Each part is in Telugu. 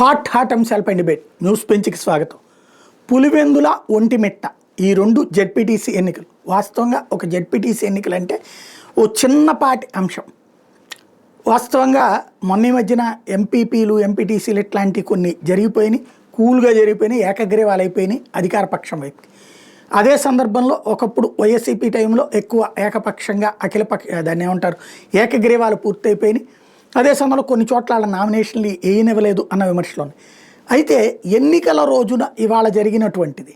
హాట్ అంశాలపై డిబేట్ న్యూస్ పెంచికి స్వాగతం. పులివెందుల ఒంటిమిట్ట ఈ రెండు జెడ్పీటీసీ ఎన్నికలు. వాస్తవంగా ఒక జెడ్పీటీసీ ఎన్నికలు అంటే ఓ చిన్నపాటి అంశం. వాస్తవంగా మొన్న మధ్యన ఎంపీపీలు ఎంపీటీసీలు ఇట్లాంటి కొన్ని జరిగిపోయినాయి, కూల్గా జరిగిపోయినాయి, ఏకగ్రీవాలు అయిపోయినాయి అధికార పక్షం వైపు. అదే సందర్భంలో ఒకప్పుడు వైఎస్సీపీ టైంలో ఎక్కువ ఏకపక్షంగా దాన్ని ఏమంటారు ఏకగ్రీవాలు పూర్తయిపోయినాయి. అదే సమయంలో కొన్ని చోట్ల వాళ్ళ నామినేషన్లు వేయనివ్వలేదు అన్న విమర్శలు ఉన్నాయి. అయితే ఎన్నికల రోజున ఇవాళ జరిగినటువంటిది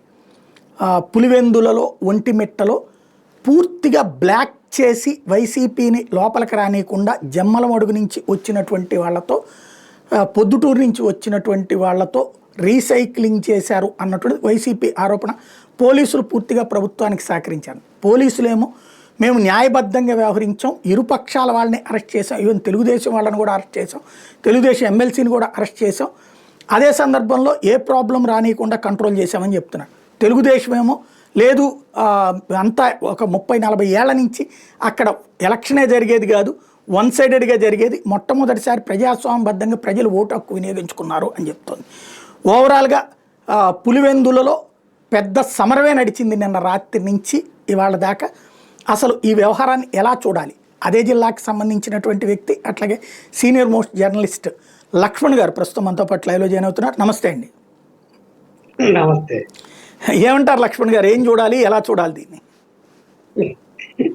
పులివెందులలో ఒంటిమిట్టలో పూర్తిగా బ్లాక్ చేసి వైసీపీని లోపలికి రానియకుండా జమ్మలమడుగు నుంచి వచ్చినటువంటి వాళ్ళతో పొద్దుటూరు నుంచి వచ్చినటువంటి వాళ్ళతో రీసైక్లింగ్ చేశారు అన్నటువంటి వైసీపీ ఆరోపణ. పోలీసులు పూర్తిగా ప్రభుత్వానికి సహకరించారు. పోలీసులేమో మేము న్యాయబద్ధంగా వ్యవహరించాం, ఇరుపక్షాల వాళ్ళని అరెస్ట్ చేసాం, ఈవెన్ తెలుగుదేశం వాళ్ళని కూడా అరెస్ట్ చేసాం, తెలుగుదేశం ఎమ్మెల్సీని కూడా అరెస్ట్ చేసాం, అదే సందర్భంలో ఏ ప్రాబ్లం రానియకుండా కంట్రోల్ చేసామని చెప్తున్నారు. తెలుగుదేశం ఏమో లేదు, అంతా ఒక 30-40 ఏళ్ల నుంచి అక్కడ ఎలక్షనే జరిగేది కాదు, వన్ సైడెడ్గా జరిగేది, మొట్టమొదటిసారి ప్రజాస్వామ్యబద్ధంగా ప్రజలు ఓటు హక్కు వినియోగించుకున్నారు అని చెప్తోంది. ఓవరాల్గా పులివెందులలో పెద్ద సమరమే నడిచింది నిన్న రాత్రి నుంచి ఇవాళ దాకా. అసలు ఈ వ్యవహారాన్ని ఎలా చూడాలి? అదే జిల్లాకు సంబంధించినటువంటి వ్యక్తి, అట్లాగే సీనియర్ మోస్ట్ జర్నలిస్ట్ లక్ష్మణ్ గారు ప్రస్తుతం మనతో పాటు లైవ్లో జాయిన్ అవుతున్నారు. నమస్తే అండి. నమస్తే. ఏమంటారు లక్ష్మణ్ గారు, ఏం చూడాలి, ఎలా చూడాలి దీన్ని?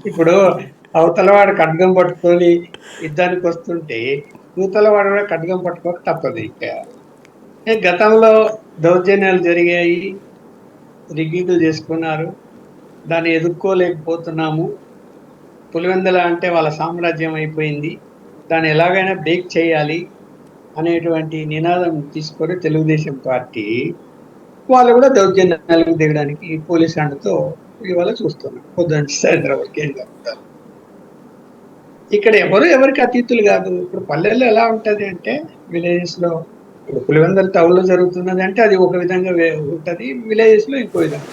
ఇప్పుడు అవతలవాడు ఖడ్గం పట్టుకొని యుద్ధానికి వస్తుంటే యువతలవాడు కూడా ఖడ్గం పట్టుకోక తప్పదు. ఇంకా గతంలో దౌర్జన్యాలు జరిగాయి, రిగ్గింగ్లు చేసుకున్నారు, దాన్ని ఎదుర్కోలేకపోతున్నాము. పులివెందుల అంటే వాళ్ళ సామ్రాజ్యం అయిపోయింది, దాన్ని ఎలాగైనా బ్రేక్ చేయాలి అనేటువంటి నినాదం తీసుకొని తెలుగుదేశం పార్టీ వాళ్ళు కూడా దౌర్జన్యాలకు దిగడానికి పోలీస్ అండతో ఇవాళ చూస్తున్నారు. పొద్దున్న సాయంత్రం వరకు ఏం జరుగుతారు. ఇక్కడ ఎవరికి అతీతులు కాదు. ఇప్పుడు పల్లెల్లో ఎలా ఉంటుంది అంటే, విలేజెస్లో ఇప్పుడు పులివెందుల టౌన్లో జరుగుతున్నది అంటే అది ఒక విధంగా ఉంటుంది, విలేజెస్లో ఇంకో విధంగా.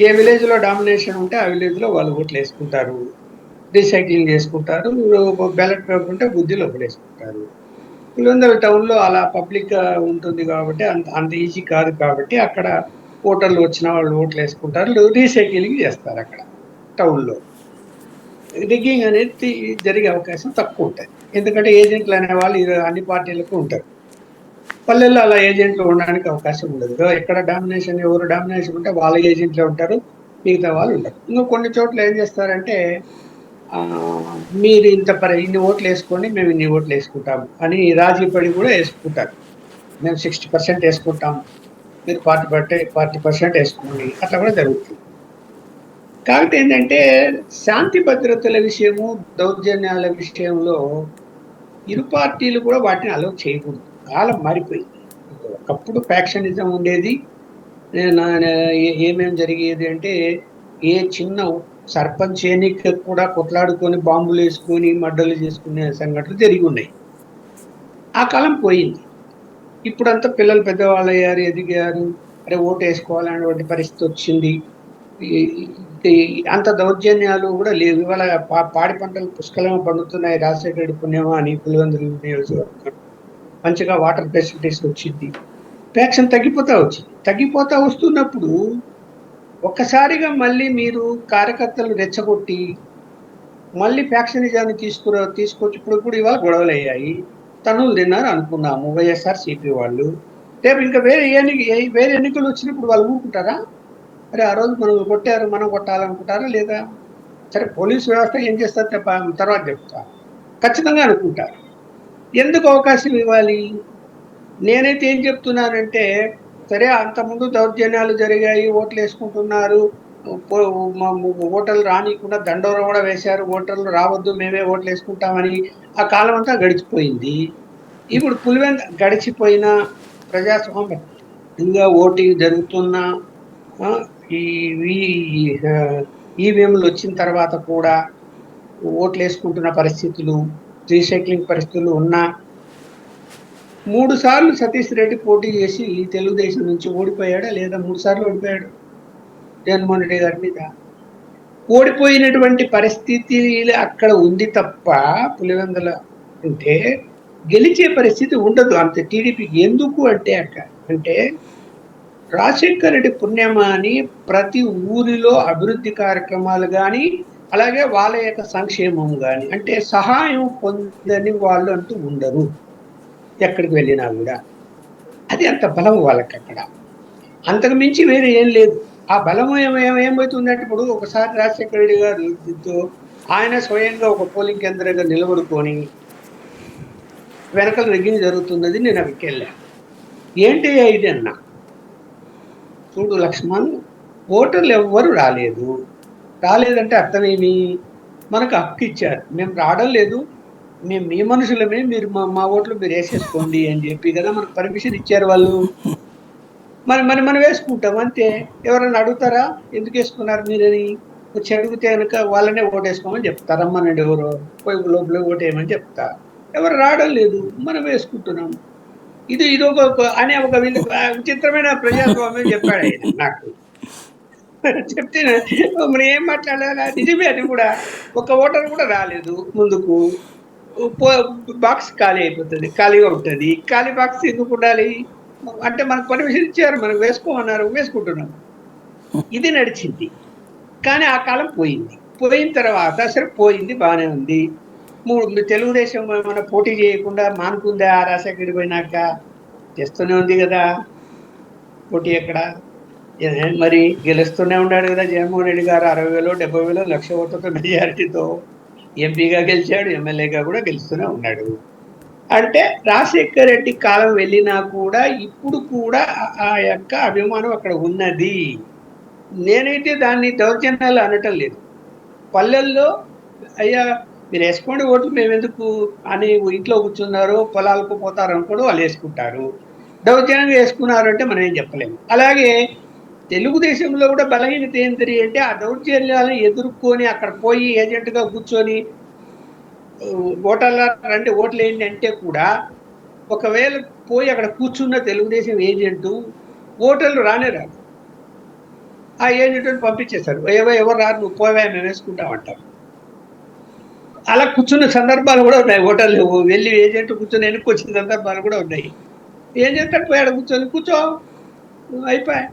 ఏ విలేజ్లో డామినేషన్ ఉంటే ఆ విలేజ్లో వాళ్ళు ఓట్లు వేసుకుంటారు, రీసైక్లింగ్ చేసుకుంటారు, బ్యాలెట్ పేపర్ ఉంటే బుద్ధిలో వేసుకుంటారు. పులివెందుల టౌన్లో అలా పబ్లిక్ ఉంటుంది కాబట్టి అంత ఈజీ కాదు కాబట్టి అక్కడ ఓటర్లు వచ్చిన వాళ్ళు ఓట్లు వేసుకుంటారు, రీసైక్లింగ్ చేస్తారు. అక్కడ టౌన్లో రిగ్గింగ్ అనేది జరిగే అవకాశం తక్కువ ఉంటుంది, ఎందుకంటే ఏజెంట్లు అనే వాళ్ళు అన్ని పార్టీలకు ఉంటారు. పల్లెల్లో అలా ఏజెంట్లు ఉండడానికి అవకాశం ఉండదు. ఎక్కడ ఎవరు డామినేషన్ ఉంటే వాళ్ళ ఏజెంట్లే ఉంటారు, మిగతా వాళ్ళు ఉండరు. ఇంకా కొన్ని చోట్ల ఏం చేస్తారంటే, మీరు ఇన్ని ఓట్లు వేసుకోండి, మేము ఇన్ని ఓట్లు వేసుకుంటాము అని రాజీ పడి కూడా వేసుకుంటారు. మేము 60% వేసుకుంటాము, మీరు 40% వేసుకోండి, అట్లా కూడా జరుగుతుంది. కాబట్టి ఏంటంటే, శాంతి భద్రతల విషయము, దౌర్జన్యాల విషయంలో ఇరు పార్టీలు కూడా వాటిని అలౌ చేయకూడదు. కాలం మారిపోయింది. ఒకప్పుడు ఫ్యాక్షనిజం ఉండేది. ఏమేమి జరిగేది అంటే, ఏ చిన్న సర్పంచ్ ఎన్నిక కూడా కొట్లాడుకొని బాంబులు వేసుకొని మడ్డలు చేసుకునే సంఘటనలు జరిగి ఉన్నాయి. ఆ కాలం పోయింది. ఇప్పుడంతా పిల్లలు పెద్దవాళ్ళు అయ్యారు, ఎదిగారు, అరే ఓటు వేసుకోవాలనేటువంటి పరిస్థితి వచ్చింది. అంత దౌర్జన్యాలు కూడా లేవు. ఇవాళ పాడి పంటలు పుష్కలంగా పండుతున్నాయి, రాజశేఖర రెడ్డి పుణ్యమా అని పులివెందుల నియోజకవర్గం మంచిగా వాటర్ ఫెసిలిటీస్ వచ్చింది. ఫ్యాక్షన్ తగ్గిపోతా వస్తున్నప్పుడు ఒక్కసారిగా మళ్ళీ మీరు కార్యకర్తలు రెచ్చగొట్టి మళ్ళీ ఫ్యాక్షనిజాన్ని తీసుకొచ్చి ఇప్పుడు ఇవాళ గొడవలు అయ్యాయి, తనులు తిన్నారు అనుకున్నాము వైఎస్ఆర్సీపీ వాళ్ళు. రేపు ఇంకా వేరే ఎన్నికలు వచ్చినప్పుడు వాళ్ళు ఊరుకుంటారా? అరే ఆ రోజు మనం కొట్టారు, మనం కొట్టాలనుకుంటారా లేదా? సరే, పోలీసు వ్యవస్థ ఏం చేస్తారు తర్వాత చెప్తా, ఖచ్చితంగా అనుకుంటారు. ఎందుకు అవకాశం ఇవ్వాలి? నేనైతే ఏం చెప్తున్నానంటే, సరే అంతకుముందు దౌర్జన్యాలు జరిగాయి, ఓట్లు వేసుకుంటున్నారు, ఓటర్లు రానికుండా దండోర కూడా వేశారు, ఓటర్లు రావద్దు మేమే ఓట్లు వేసుకుంటామని. ఆ కాలం అంతా గడిచిపోయింది. ఇప్పుడు గడిచిపోయిన ప్రజాస్వామ్యంగా ఓటింగ్ జరుగుతున్న ఈవీఎంలు వచ్చిన తర్వాత కూడా ఓట్లు వేసుకుంటున్న పరిస్థితులు, రీసైక్లింగ్ పరిస్థితులు ఉన్నా 3 సార్లు సతీష్ రెడ్డి పోటీ చేసి తెలుగుదేశం నుంచి ఓడిపోయాడా లేదా? 3 సార్లు ఓడిపోయాడు జగన్మోహన్ రెడ్డి గారి మీద. ఓడిపోయినటువంటి పరిస్థితి అక్కడ ఉంది తప్ప పులివెందుల అంటే గెలిచే పరిస్థితి ఉండదు అంత టీడీపీకి. ఎందుకు అంటే రాజశేఖర రెడ్డి పుణ్యమా అని ప్రతి ఊరిలో అభివృద్ధి కార్యక్రమాలు కానీ, అలాగే వాళ్ళ యొక్క సంక్షేమం కానీ, అంటే సహాయం పొందని వాళ్ళు అంటూ ఉండరు ఎక్కడికి వెళ్ళినా కూడా. అది అంత బలం వాళ్ళకి అక్కడ. అంతకు మించి వేరే ఏం లేదు. ఆ బలం ఏమవుతుందంటే, ఇప్పుడు ఒకసారి రాజశేఖర రెడ్డి గారు ఆయన స్వయంగా ఒక పోలింగ్ కేంద్రంగా నిలబడుకొని వెనకల రిగ్గింగ్ జరుగుతున్నది, నేను అక్కడికి వెళ్ళాను. ఏంటి ఇది అన్నా, చూడు లక్ష్మణ్, ఓటర్లు ఎవ్వరు రాలేదంటే అర్థమేమి? మనకు హక్కు ఇచ్చారు, మేము రావడం లేదు, మేము మీ మనుషులమే, మీరు మా ఓట్లు మీరు వేసేసుకోండి అని చెప్పి కదా మనకు పర్మిషన్ ఇచ్చారు వాళ్ళు. మనం వేసుకుంటాం అంతే. ఎవరైనా అడుగుతారా ఎందుకు వేసుకున్నారు మీరని? వచ్చి అడిగితే కనుక వాళ్ళనే ఓటేసుకోమని చెప్తారు. రమ్మనండి ఎవరు పోయి లోపల ఓటేయమని చెప్తా. ఎవరు రావడం లేదు, మనం వేసుకుంటున్నాం. ఇది అనే ఒక విచిత్రమైన ప్రజాస్వామ్యం చెప్పాడు ఆయన నాకు. చెప్తే మరి ఏం మాట్లాడాలా? నిజమే, అది కూడా. ఒక ఓటర్ కూడా రాలేదు ముందుకు. బాక్స్ ఖాళీ అయిపోతుంది, ఖాళీగా ఉంటుంది. ఖాళీ బాక్స్ ఎందుకు ఉండాలి? అంటే మనకు పర్మిషన్ ఇచ్చారు, మనకు వేసుకోమన్నారు, వేసుకుంటున్నాం. ఇది నడిచింది. కానీ ఆ కాలం పోయింది. పోయిన తర్వాత సరే పోయింది, బాగానే ఉంది. తెలుగుదేశం మన పోటీ చేయకుండా మానుకుందా రాజశేఖర్ పోయినాక? చేస్తూనే ఉంది కదా పోటీ. ఎక్కడ మరి గెలుస్తూనే ఉన్నాడు కదా జగన్మోహన్ రెడ్డి గారు. 60,000, 70,000, 1,00,000 ఓట్లతో మెజారిటీతో ఎంపీగా గెలిచాడు, ఎమ్మెల్యేగా కూడా గెలుస్తూనే ఉన్నాడు. అంటే రాజశేఖర్ రెడ్డి కాలం వెళ్ళినా కూడా ఇప్పుడు కూడా ఆ యొక్క అభిమానం అక్కడ ఉన్నది. నేనైతే దాన్ని దౌర్జన్యాలు అనటం లేదు. పల్లెల్లో అయ్యా మీరు వేసుకోండి ఓట్లు, మేము ఎందుకు అని ఇంట్లో కూర్చున్నారు, పొలాలకు పోతారు అనుకోడు, వాళ్ళు వేసుకుంటారు. దౌర్జన్యంగా వేసుకున్నారు అంటే మనం ఏం చెప్పలేము. అలాగే తెలుగుదేశంలో కూడా బలహీనత ఏంటి అంటే ఆ దౌర్జన్యాలను ఎదుర్కొని అక్కడ పోయి ఏజెంట్గా కూర్చొని ఓటర్ల రండి ఓట్లు ఏంటి అంటే కూడా, ఒకవేళ పోయి అక్కడ కూర్చున్న తెలుగుదేశం ఏజెంటు ఓటర్లు రానే రాదు, ఆ ఏజెంట్ని పంపించేస్తారు. ఎవరు రారు, నువ్వు పోవా మేము వేసుకుంటామంటారు. అలా కూర్చున్న సందర్భాలు కూడా ఉన్నాయి. ఓటర్లు వెళ్ళి ఏజెంట్ కూర్చొని వెనక్కి వచ్చిన సందర్భాలు కూడా ఉన్నాయి. ఏజెంట్ అంటే పోయాడు, కూర్చో అయిపోయా,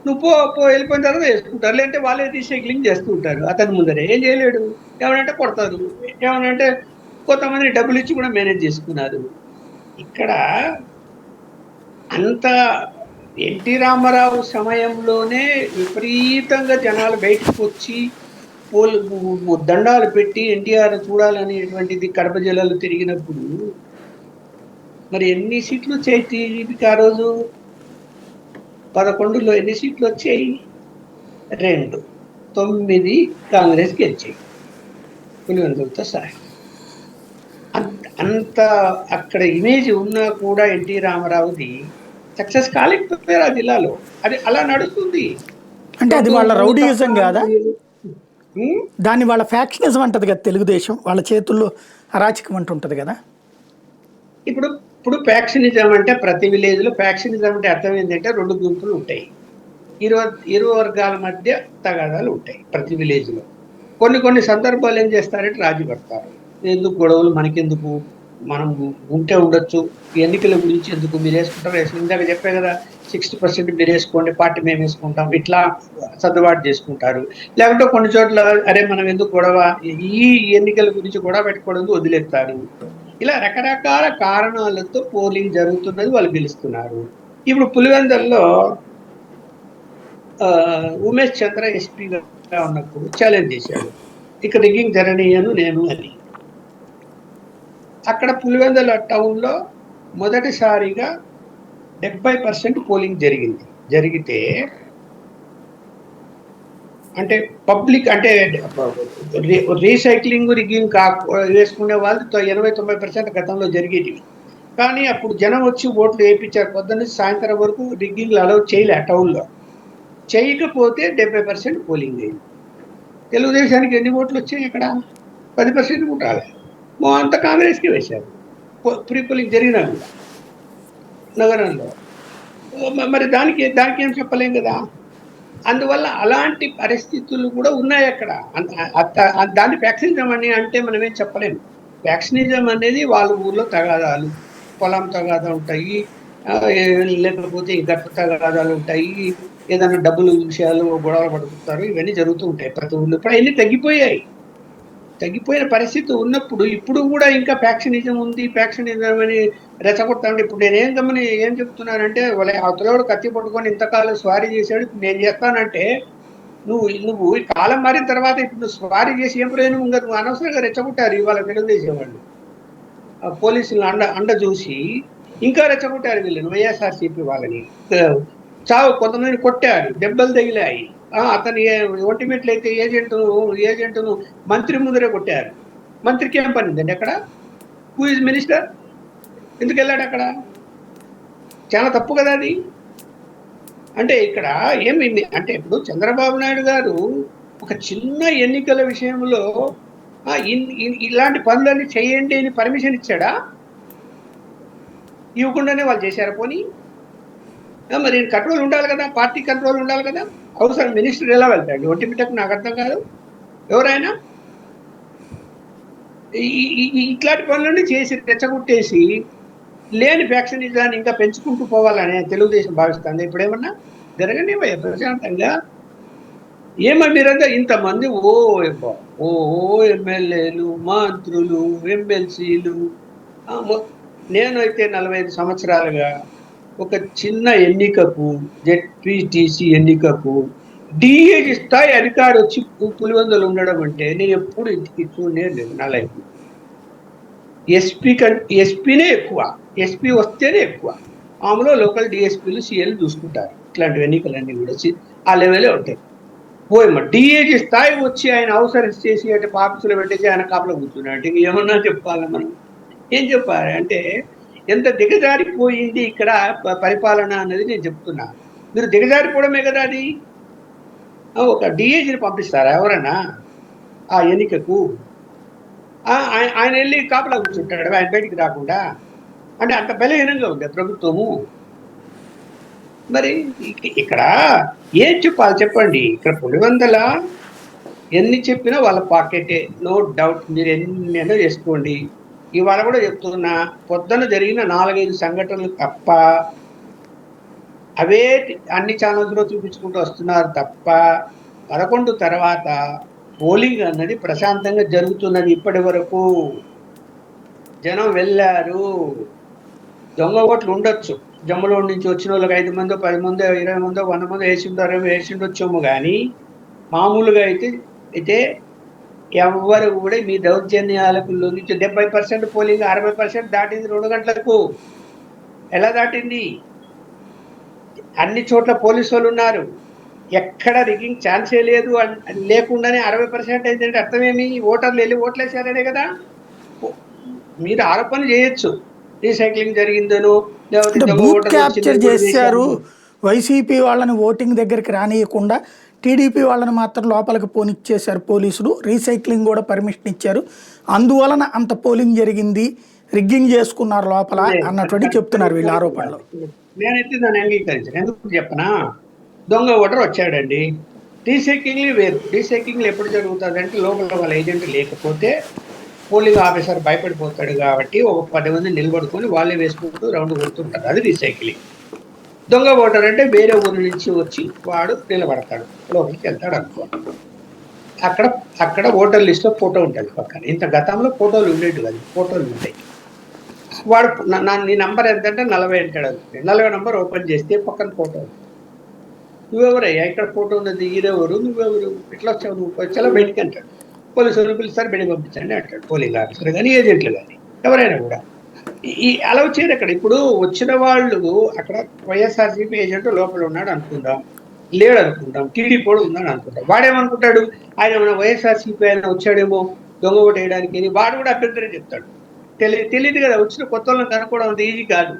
నువ్వు పో వెళ్ళిపోయిన తర్వాత వేసుకుంటారు. లేదంటే వాళ్ళే రీసైక్లింగ్ చేస్తూ ఉంటారు. అతని ముందరే ఏం చేయలేడు. ఏమనంటే కొడతారు, ఏమనంటే కొంతమంది డబ్బులు ఇచ్చి కూడా మేనేజ్ చేసుకున్నారు. ఇక్కడ అంత ఎన్టీ రామారావు సమయంలోనే విపరీతంగా జనాలు బయటకు వచ్చి దండాలు పెట్టి ఎన్టీఆర్ చూడాలనేటువంటిది కడప జిల్లాలో తిరిగినప్పుడు మరి ఎన్ని సీట్లు వచ్చాయి టీడీపీకి ఆ రోజు? 11లో ఎన్ని సీట్లు వచ్చాయి? 2, 9 కాంగ్రెస్ గెలిచాయి పులివెందులతో సహా. అంత అక్కడ ఇమేజ్ ఉన్నా కూడా ఎన్టీ రామారావుది సక్సెస్ కాలేకపోయారు ఆ జిల్లాలో. అది అలా నడుస్తుంది. అంటే అది వాళ్ళ రౌడీయిజం కాదా? దాన్ని వాళ్ళ ఫ్యాక్షనిజం అంటది కదా తెలుగుదేశం, వాళ్ళ చేతుల్లో అరాచకం అంటుంటది కదా. ఇప్పుడు ఫ్యాక్షనిజం అంటే ప్రతి విలేజ్ లో ఫ్యాక్షనిజం అంటే అర్థం ఏంటంటే 2 గుంపులు ఉంటాయి, ఇరు వర్గాల మధ్య తగాదాలు ఉంటాయి ప్రతి విలేజ్ లో. కొన్ని సందర్భాలు ఏం చేస్తారంటే రాజీ పడతారు. ఎందుకు గొడవలు, మనకెందుకు, మనం ఉంటే ఉండొచ్చు, ఎన్నికల గురించి ఎందుకు, మీరు వేసుకుంటారు, ఇందాక చెప్పే కదా 60% మీరు వేసుకోండి, పార్టీ మేము వేసుకుంటాం, ఇట్లా సర్దుబాటు చేసుకుంటారు. లేకుంటే కొన్ని చోట్ల అరే మనం ఎందుకు గొడవ, ఈ ఎన్నికల గురించి గొడవ పెట్టుకోవడం వదిలేస్తారు. ఇలా రకరకాల కారణాలతో పోలింగ్ జరుగుతున్నది, వాళ్ళు గెలుస్తున్నారు. ఇప్పుడు పులివెందుల్లో ఉమేష్ చంద్ర ఎస్పీగా ఉన్నప్పుడు ఛాలెంజ్ చేశాడు, ఇక్కడ రిగ్గింగ్ జరగనీయను నేను అని. అక్కడ పులివెందుల టౌన్లో మొదటిసారిగా 70% పోలింగ్ జరిగితే అంటే పబ్లిక్ అంటే రీసైక్లింగ్ రిగ్గింగ్ వేసుకునే వాళ్ళు 80-90% గతంలో జరిగేటివి. కానీ అప్పుడు జనం వచ్చి ఓట్లు వేయించారు. పొద్దున్న సాయంత్రం వరకు రిగ్గింగ్లు అలౌ చేయలే టౌన్లో. చేయకపోతే 70% పోలింగ్ అయింది. తెలుగుదేశానికి ఎన్ని ఓట్లు వచ్చాయి? ఇక్కడ 10% కూడా రాలేదు. అంతా కాంగ్రెస్కి వేశారు ప్రీ పోలింగ్ జరిగినా కూడా నగరంలో. మరి దానికి ఏం చెప్పలేం కదా. అందువల్ల అలాంటి పరిస్థితులు కూడా ఉన్నాయి అక్కడ. దాన్ని ఫ్యాక్షనిజం అని అంటే మనం ఏం చెప్పలేము. ఫ్యాక్షనిజం అనేది వాళ్ళ ఊర్లో తగాదాలు, పొలం తగాదాలు ఉంటాయి, లేకపోతే గట్ట తగాదాలు ఉంటాయి, ఏదైనా డబ్బులు విషయాలు గొడవలు పడుతుంటారు, ఇవన్నీ జరుగుతూ ఉంటాయి ప్రతి ఊళ్ళో. ఇప్పుడు అవన్నీ తగ్గిపోయాయి. తగ్గిపోయిన పరిస్థితి ఉన్నప్పుడు ఇప్పుడు కూడా ఇంకా ఫ్యాక్షనిజం ఉంది, ఫ్యాక్షనిజం అని రెచ్చగొడతాను. ఇప్పుడు నేనేం ఏం చెప్తున్నానంటే, వాళ్ళ అవతలవాడు కత్తి పట్టుకొని ఇంతకాలం స్వారీ చేశాడు, ఇప్పుడు నేను చేస్తానంటే నువ్వు ఈ కాలం మారిన తర్వాత ఇప్పుడు నువ్వు స్వారీ చేసి ఏం ప్రయోజనం ఉండదు. నువ్వు అనవసరంగా రెచ్చగొట్టారు ఇవాళ తెలుగుదేశం వాళ్ళు. పోలీసులను అండ చూసి ఇంకా రెచ్చగొట్టారు వీళ్ళని, వైఎస్ఆర్సీపీ వాళ్ళని. చావు కొంతమంది కొట్టారు, దెబ్బలు తగిలాయి. అతని ఒంటిమిట్లు అయితే ఏజెంట్ను మంత్రి ముందరే కొట్టారు. మంత్రికి ఏం పనిందండి అక్కడ? Who is minister? ఎందుకు వెళ్ళాడు అక్కడ? చాలా తప్పు కదా అది. అంటే ఇక్కడ ఏమి అంటే ఇప్పుడు చంద్రబాబు నాయుడు గారు ఒక చిన్న ఎన్నికల విషయంలో ఇలాంటి పనులన్నీ చేయండి అని పర్మిషన్ ఇచ్చాడా? ఇవ్వకుండానే వాళ్ళు చేశారు. పోనీ మరి కంట్రోల్ ఉండాలి కదా, పార్టీ కంట్రోల్ ఉండాలి కదా. అవసరం మినిస్టర్ ఎలా వెళ్తాడు ఒంటిమిట్టకు? నాకు అర్థం కాదు. ఎవరైనా ఇట్లాంటి పనులన్నీ చేసి రెచ్చగొట్టేసి లేని ఫ్యాక్షనిజాన్ని ఇంకా పెంచుకుంటూ పోవాలని తెలుగుదేశం భావిస్తుంది. ఇప్పుడు ఏమన్నా జరగని ప్రశాంతంగా మీరంతా ఇంతమంది ఓ ఎమ్మెల్యేలు, మంత్రులు, ఎమ్మెల్సీలు. నేనైతే 45 సంవత్సరాలుగా ఒక చిన్న ఎన్నికకు, జెడ్పీటీసీ ఎన్నికకు డిఏజీ స్థాయి అధికారి వచ్చి పులివెందులు ఉండడం అంటే నేను ఎప్పుడు ఇంటికి చూడలేదు నా లైఫ్. ఎస్పీనే ఎక్కువ, ఎస్పీ వస్తేనే ఎక్కువ. మామూలుగా లోకల్ డిఎస్పీలు, సిఎల్ చూసుకుంటారు ఇట్లాంటి ఎన్నికలన్నీ కూడా ఆ లెవెలే ఉంటాయి. పోయమ్మ డిఏజీ స్థాయి వచ్చి ఆయన అవసరం చేసి అంటే ఆఫీసులో పెట్టేసి ఆయన కాపలా కూర్చున్నాడు అంటే ఏమన్నా చెప్పాలి మనం? ఏం చెప్పాలి అంటే ఎంత దిగజారిపోయింది ఇక్కడ పరిపాలన అన్నది నేను చెప్తున్నా. మీరు దిగజారిపోవడమే కదా అది. ఒక డిఏజీని పంపిస్తారా ఎవరన్నా ఆ ఎన్నికకు? ఆయన వెళ్ళి కాపలా కూర్చుంటాడు ఆయన బయటికి రాకుండా. అంటే అంత బలహీనంగా ఉంది ప్రభుత్వము. మరి ఇక్కడ ఏం చెప్పాలి చెప్పండి? ఇక్కడ పులివెందుల ఎన్ని చెప్పినా వాళ్ళ పాకెటే, నో డౌట్. మీరు ఎన్నో చేసుకోండి. ఇవాళ కూడా చెప్తున్నా, పొద్దున జరిగిన 4-5 సంఘటనలు తప్ప అవే అన్ని ఛానల్స్లో చూపించుకుంటూ వస్తున్నారు తప్ప 11 తర్వాత పోలింగ్ అన్నది ప్రశాంతంగా జరుగుతున్నది. ఇప్పటి వరకు జనం వెళ్ళారు. దొంగ ఓట్లు ఉండొచ్చు, జమ్ములో నుంచి వచ్చిన వాళ్ళకి 5 మందో 10 మందో 20 మందో 100 మందో వేసిండొచ్చేమో కానీ మామూలుగా అయితే ఎవరు కూడా మీ దౌర్జన్యాలకు లొంగి 70% పోలింగ్ 60% దాటింది 2 గంటలకు. ఎలా దాటింది? అన్ని చోట్ల పోలీసు వాళ్ళు ఉన్నారు, ఎక్కడ రిగ్గింగ్ ఛాన్సే లేదు. లేకుండానే 60% అయిందంటే అర్థమేమి? ఓటర్లు వెళ్ళి ఓట్లేసారనే కదా. మీరు ఆరోపణలు చేయొచ్చు, రీసైక్లింగ్ జరిగిందనో బూత్ క్యాప్చర్ చేశారు, వైసీపీ వాళ్ళని ఓటింగ్ దగ్గరికి రానియకుండా టీడీపీ వాళ్ళని మాత్రం లోపలికి పోనిచ్చేశారు పోలీసులు, రీసైక్లింగ్ కూడా పర్మిషన్ ఇచ్చారు, అందువలన అంత పోలింగ్ జరిగింది, రిగ్గింగ్ చేసుకున్నారు లోపల అన్నటువంటి చెప్తున్నారు వీళ్ళ ఆరోపణలు. నేనైతే దాన్ని అంగీకరించాను. ఎందుకు చెప్పనా? దొంగ ఓటర్ వచ్చాడండి, రీసైక్లింగ్ వేరు. రీసైక్లింగ్ ఎప్పుడు జరుగుతుంది అంటే లోపల వాళ్ళ ఏజెంట్ లేకపోతే పోలింగ్ ఆఫీసర్ భయపడిపోతాడు కాబట్టి ఒక 10 మంది నిలబడుకొని వాళ్ళే వేసుకుంటూ రౌండ్ కొడుతుంటారు, అది రీసైక్లింగ్. దొంగ ఓటర్ అంటే వేరే ఊరి నుంచి వచ్చి వాడు నిలబడతాడు, లోపలికి వెళ్తాడు అనుకో. అక్కడ ఓటర్ లిస్ట్లో ఫోటో ఉంటుంది పక్కన. ఇంత గతంలో ఫోటోలు ఉండేవి కాదు, ఫోటోలు ఉంటాయి. వాడు నీ నంబర్ ఎంతంటే 40 అంటాడు అనుకోండి, 40 నంబర్ ఓపెన్ చేస్తే పక్కన ఫోటో. నువ్వెవరయ్యా? ఇక్కడ ఫోటో ఉన్నది, ఈరెవరు, నువ్వెవరు, ఇట్లా వచ్చావు, నువ్వు చాలా బయటికి అంటాడు. పోలీసులు పిలుస్తారు, బయటికి పంపించండి అంటాడు పోలింగ్ ఆఫీసర్ కానీ ఏజెంట్లు కానీ ఎవరైనా కూడా. అలా వచ్చేది అక్కడ. ఇప్పుడు వచ్చిన వాళ్ళు అక్కడ వైఎస్ఆర్సీపీ ఏజెంట్ లోపల ఉన్నాడు అనుకుందాం, లేడు అనుకుంటాం, టీడీపీ కూడా ఉందని అనుకుంటాం. వాడేమనుకుంటాడు, ఆయన మన వైఎస్ఆర్సీపీ ఆయన వచ్చాడేమో దొంగ ఓటు వేయడానికి, వాడు కూడా అభ్యంతరం చెప్తాడు. తెలియదు కదా, వచ్చిన కొత్త వాళ్ళని కనుక్కోవడం అంత ఈజీ కాదు.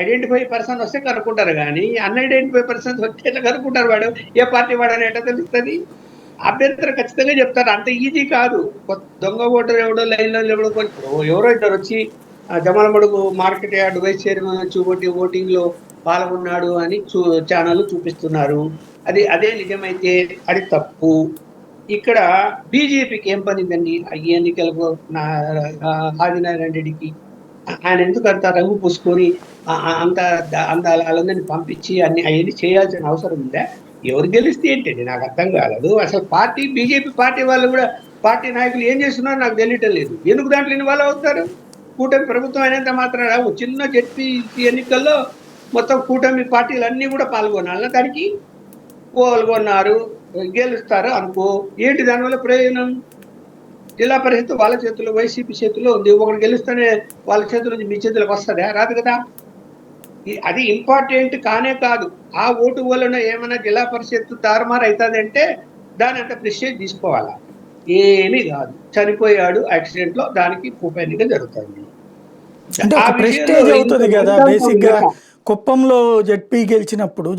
ఐడెంటిఫై పర్సన్ వస్తే కనుక్కుంటారు కానీ అన్ఐడెంటిఫై పర్సన్స్ వస్తే ఎట్లా కనుక్కుంటారు? వాడు ఏ పార్టీ వాడని ఎట్లా తెలుస్తుంది? అభ్యంతరం ఖచ్చితంగా చెప్తారు, అంత ఈజీ కాదు. దొంగ ఓటర్ ఎవడో లైన్లో ఎవరో ఇద్దరు వచ్చి Jammalamadugu market yard vice chairman వచ్చి ఓటింగ్లో పాల్గొన్నాడు అని ఛానల్ చూపిస్తున్నారు. అదే నిజమైతే అది తప్పు. ఇక్కడ బీజేపీకి ఏం పని ఉందండి ఈ ఎన్నికలకు ఆదినారాయణ రెడ్డికి? ఆయన ఎందుకు అంత రంగు పూసుకొని అంత అంత వాళ్ళందరినీ పంపించి అవన్నీ చేయాల్సిన అవసరం ఉందా? ఎవరు గెలిస్తే ఏంటండి నాకు అర్థం కాలేదు. అసలు బీజేపీ పార్టీ వాళ్ళు కూడా, పార్టీ నాయకులు ఏం చేస్తున్నారో నాకు తెలియటం లేదు. ఎందుకు దాంట్లో ఇన్వాల్వ్ అవుతారు? కూటమి ప్రభుత్వం అయినంత మాత్రం చిన్న జడ్పీసీ ఎన్నికల్లో మొత్తం కూటమి పార్టీలు అన్నీ కూడా పాల్గొనాలి. దానికి పాల్గొన్నారు, గెలుస్తారు అనుకో, ఏంటి దానివల్ల ప్రయోజనం? జిల్లా పరిషత్ వాళ్ళ చేతుల్లో, వైసీపీ చేతుల్లో ఉంది. ఒకటి గెలుస్తూనే వాళ్ళ చేతుల నుంచి మీ చేతులకు వస్తుందా? రాదు కదా. అది ఇంపార్టెంట్ కానే కాదు. ఆ ఓటు వలన ఏమైనా జిల్లా పరిషత్ తారుమారు అవుతుందంటే దాని అంత ప్రెస్టేజ్ తీసుకోవాలా? ఏమీ కాదు. చనిపోయాడు యాక్సిడెంట్ లో, దానికి ఉప ఎన్నిక జరుగుతుంది. అంటే ఆ ఒక విషయంలో ప్రెస్టేజ్ ఇంత అవుతుంది కదా రైతాంగం బేసిక్గా. లేక కుప్పంలో జడ్పీటీసీ గెలిచినప్పుడు,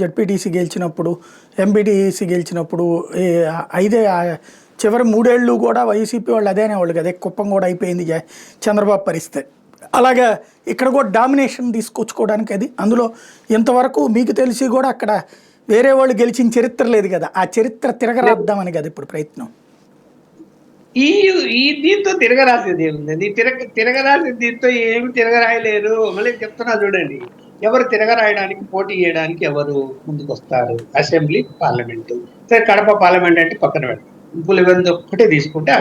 ఎంపీటీసీ గెలిచినప్పుడు, ఐదే చివరి 3 ఏళ్ళు కూడా వైసీపీ వాళ్ళు అదే అనేవాళ్ళు కదా, కుప్పం కూడా అయిపోయింది చంద్రబాబు పరిస్థితి. అలాగా ఇక్కడ కూడా డామినేషన్ తీసుకొచ్చుకోవడానికి అది. అందులో ఇంతవరకు మీకు తెలిసి కూడా అక్కడ వేరే వాళ్ళు గెలిచిన చరిత్ర లేదు కదా, ఆ చరిత్ర తిరగరాద్దామని కదా ఇప్పుడు ప్రయత్నం. ఈ ఈ దీంతో తిరగరాసేది ఏముందండి? తిరగరాసేది దీంతో ఏమి తిరగరాయలేరు. మళ్ళీ చెప్తున్నా చూడండి, ఎవరు తిరగరాయడానికి, పోటీ చేయడానికి ఎవరు ముందుకు వస్తారు? Assembly, parliament. సరే, కడప పార్లమెంట్ అంటే పక్కన పెడతాం. పులివెందు ఒక్కటే తీసుకుంటే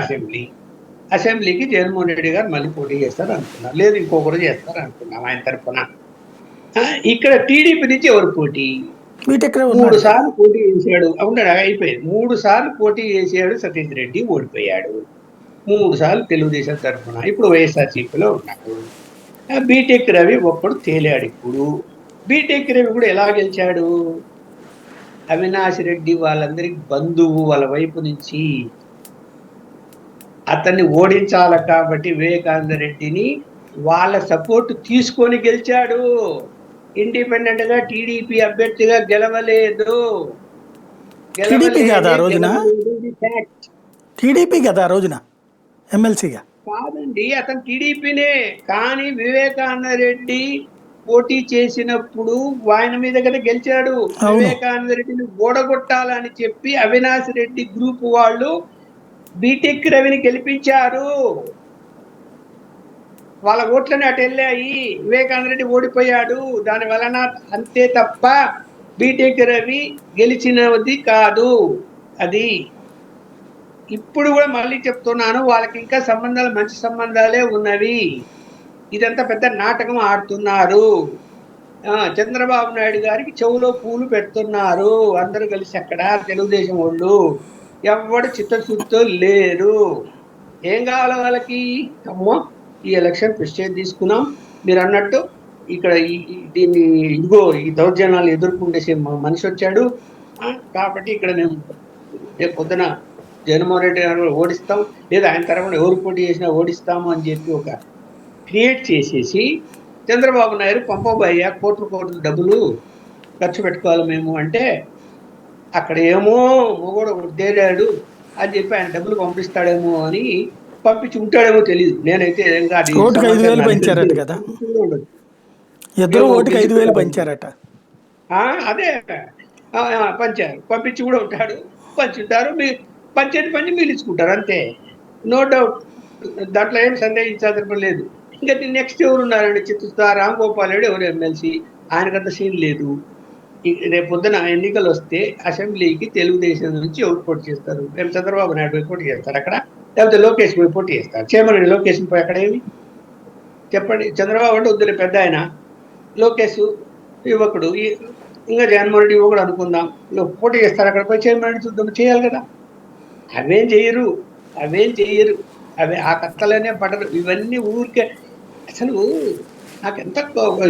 అసెంబ్లీకి జగన్మోహన్ రెడ్డి గారు మళ్ళీ పోటీ చేస్తారు అనుకున్నారు. లేదు, ఇంకొకరు చేస్తారు అనుకున్నాం ఆయన తరఫున. ఇక్కడ టీడీపీ నుంచి ఎవరు పోటీ? బీటెక్ 3 సార్లు పోటీ చేశాడు. అవునా, అయిపోయింది. 3 సార్లు పోటీ చేశాడు, సతీష్ రెడ్డి ఓడిపోయాడు. 3 సార్లు తెలుగుదేశం తరఫున. ఇప్పుడు వైఎస్ఆర్సీపీలో ఉన్నాడు. బీటెక్ రవి ఒక్కడు తేలాడు. ఇప్పుడు బీటెక్ రవి కూడా ఎలా గెలిచాడు? అవినాష్ రెడ్డి వాళ్ళందరికి బంధువు, వాళ్ళ వైపు నుంచి అతన్ని ఓడించాలి కాబట్టి వివేకానంద రెడ్డిని వాళ్ళ సపోర్ట్ తీసుకొని గెలిచాడు. ఇండిపెండెంట్ గా టీడీపీ అభ్యర్థిగా గెలవలేదు. టీడీపీ కదా ఆ రోజున, టీడీపీ కదా ఆ రోజున ఎమ్మెల్సీగా. కాదండి, అతను టీడీపీనే. కానీ వివేకానంద రెడ్డి పోటీ చేసినప్పుడు ఆయన మీద కదా గెలిచాడు. వివేకానంద రెడ్డిని ఓడగొట్టాలని చెప్పి అవినాష్ రెడ్డి గ్రూప్ వాళ్ళు బీటెక్ రవిని గెలిపించారు. వాళ్ళ ఓట్లని అటు వెళ్ళాయి. వివేకానంద రెడ్డి ఓడిపోయాడు. దాని వలన అంతే తప్ప బీటెక్ రవి గెలిచినది కాదు. అది ఇప్పుడు కూడా మళ్ళీ చెప్తున్నాను, వాళ్ళకి ఇంకా సంబంధాలు, మంచి సంబంధాలే ఉన్నవి. ఇదంతా పెద్ద నాటకం ఆడుతున్నారు. చంద్రబాబు నాయుడు గారికి చెవులో పూలు పెడుతున్నారు అందరూ కలిసి. అక్కడ తెలుగుదేశం వాళ్ళు ఎవడు చిత్తశుద్ధితో లేరు. ఏం కావాలి వాళ్ళకి? అమ్మో, ఈ ఎలక్షన్ ప్రెస్టేజ్ తీసుకున్నాం, మీరు అన్నట్టు ఇక్కడ దీన్ని ఇదిగో ఈ దౌర్జన్యాలు ఎదుర్కొంటే మనిషి వచ్చాడు కాబట్టి ఇక్కడ మేము రేపు పొద్దున జగన్మోహన్ రెడ్డి గారు ఓడిస్తాం, లేదా ఆయన తరఫున ఎవరు పోటీ చేసినా ఓడిస్తాము అని చెప్పి ఒక క్రియేట్ చేసేసి, చంద్రబాబు నాయుడు పంపబోయ్యా కోట్లు డబ్బులు ఖర్చు పెట్టుకోవాలి మేము అంటే, అక్కడ ఏమో మొగోడు ఒకటి తేలాడు అని చెప్పి ఆయన డబ్బులు పంపిస్తాడేమో అని పంపించి ఉంటాడేమో తెలియదు. నేనైతే ఓటుకి 5,000 పెంచారట కదా, ఇద్దరు ఓటుకి 5,000 పెంచారట. అదే పంచారు, పంపించి కూడా ఉంటాడు, పంచుంటారు. పంచేది పని మిగిలించుకుంటారు అంతే, నో డౌట్. దాంట్లో ఏం సందేహించాల్సిన లేదు. ఇంకా నెక్స్ట్ ఎవరు ఉన్నారండి? రామ్ గోపాల్ రెడ్డి ఎవరు ఎమ్మెల్సీ, ఆయనకంత సీన్ లేదు. రేపు పొద్దున ఎన్నికలు వస్తే అసెంబ్లీకి తెలుగుదేశం నుంచి ఎవరు పోటీ చేస్తారు? రేపు చంద్రబాబు నాయుడు పోయి పోటీ చేస్తారు అక్కడ, లేకపోతే లోకేష్ పోయి పోటీ చేస్తారు? చేయమని లోకేష్ పోయి అక్కడ ఏమి చెప్పండి. చంద్రబాబు అంటే వద్దులే పెద్ద ఆయన, లోకేష్ యువకుడు, ఇంకా జగన్మోహన్ రెడ్డి యువకుడు అనుకుందాం, పోటీ చేస్తారు అక్కడ పోయి చేయమని చూద్దాం, చేయాలి కదా. అవేం చెయ్యరు. అవి ఆ కథలనే పడరు. ఇవన్నీ ఊరికే. అసలు నాకు ఎంత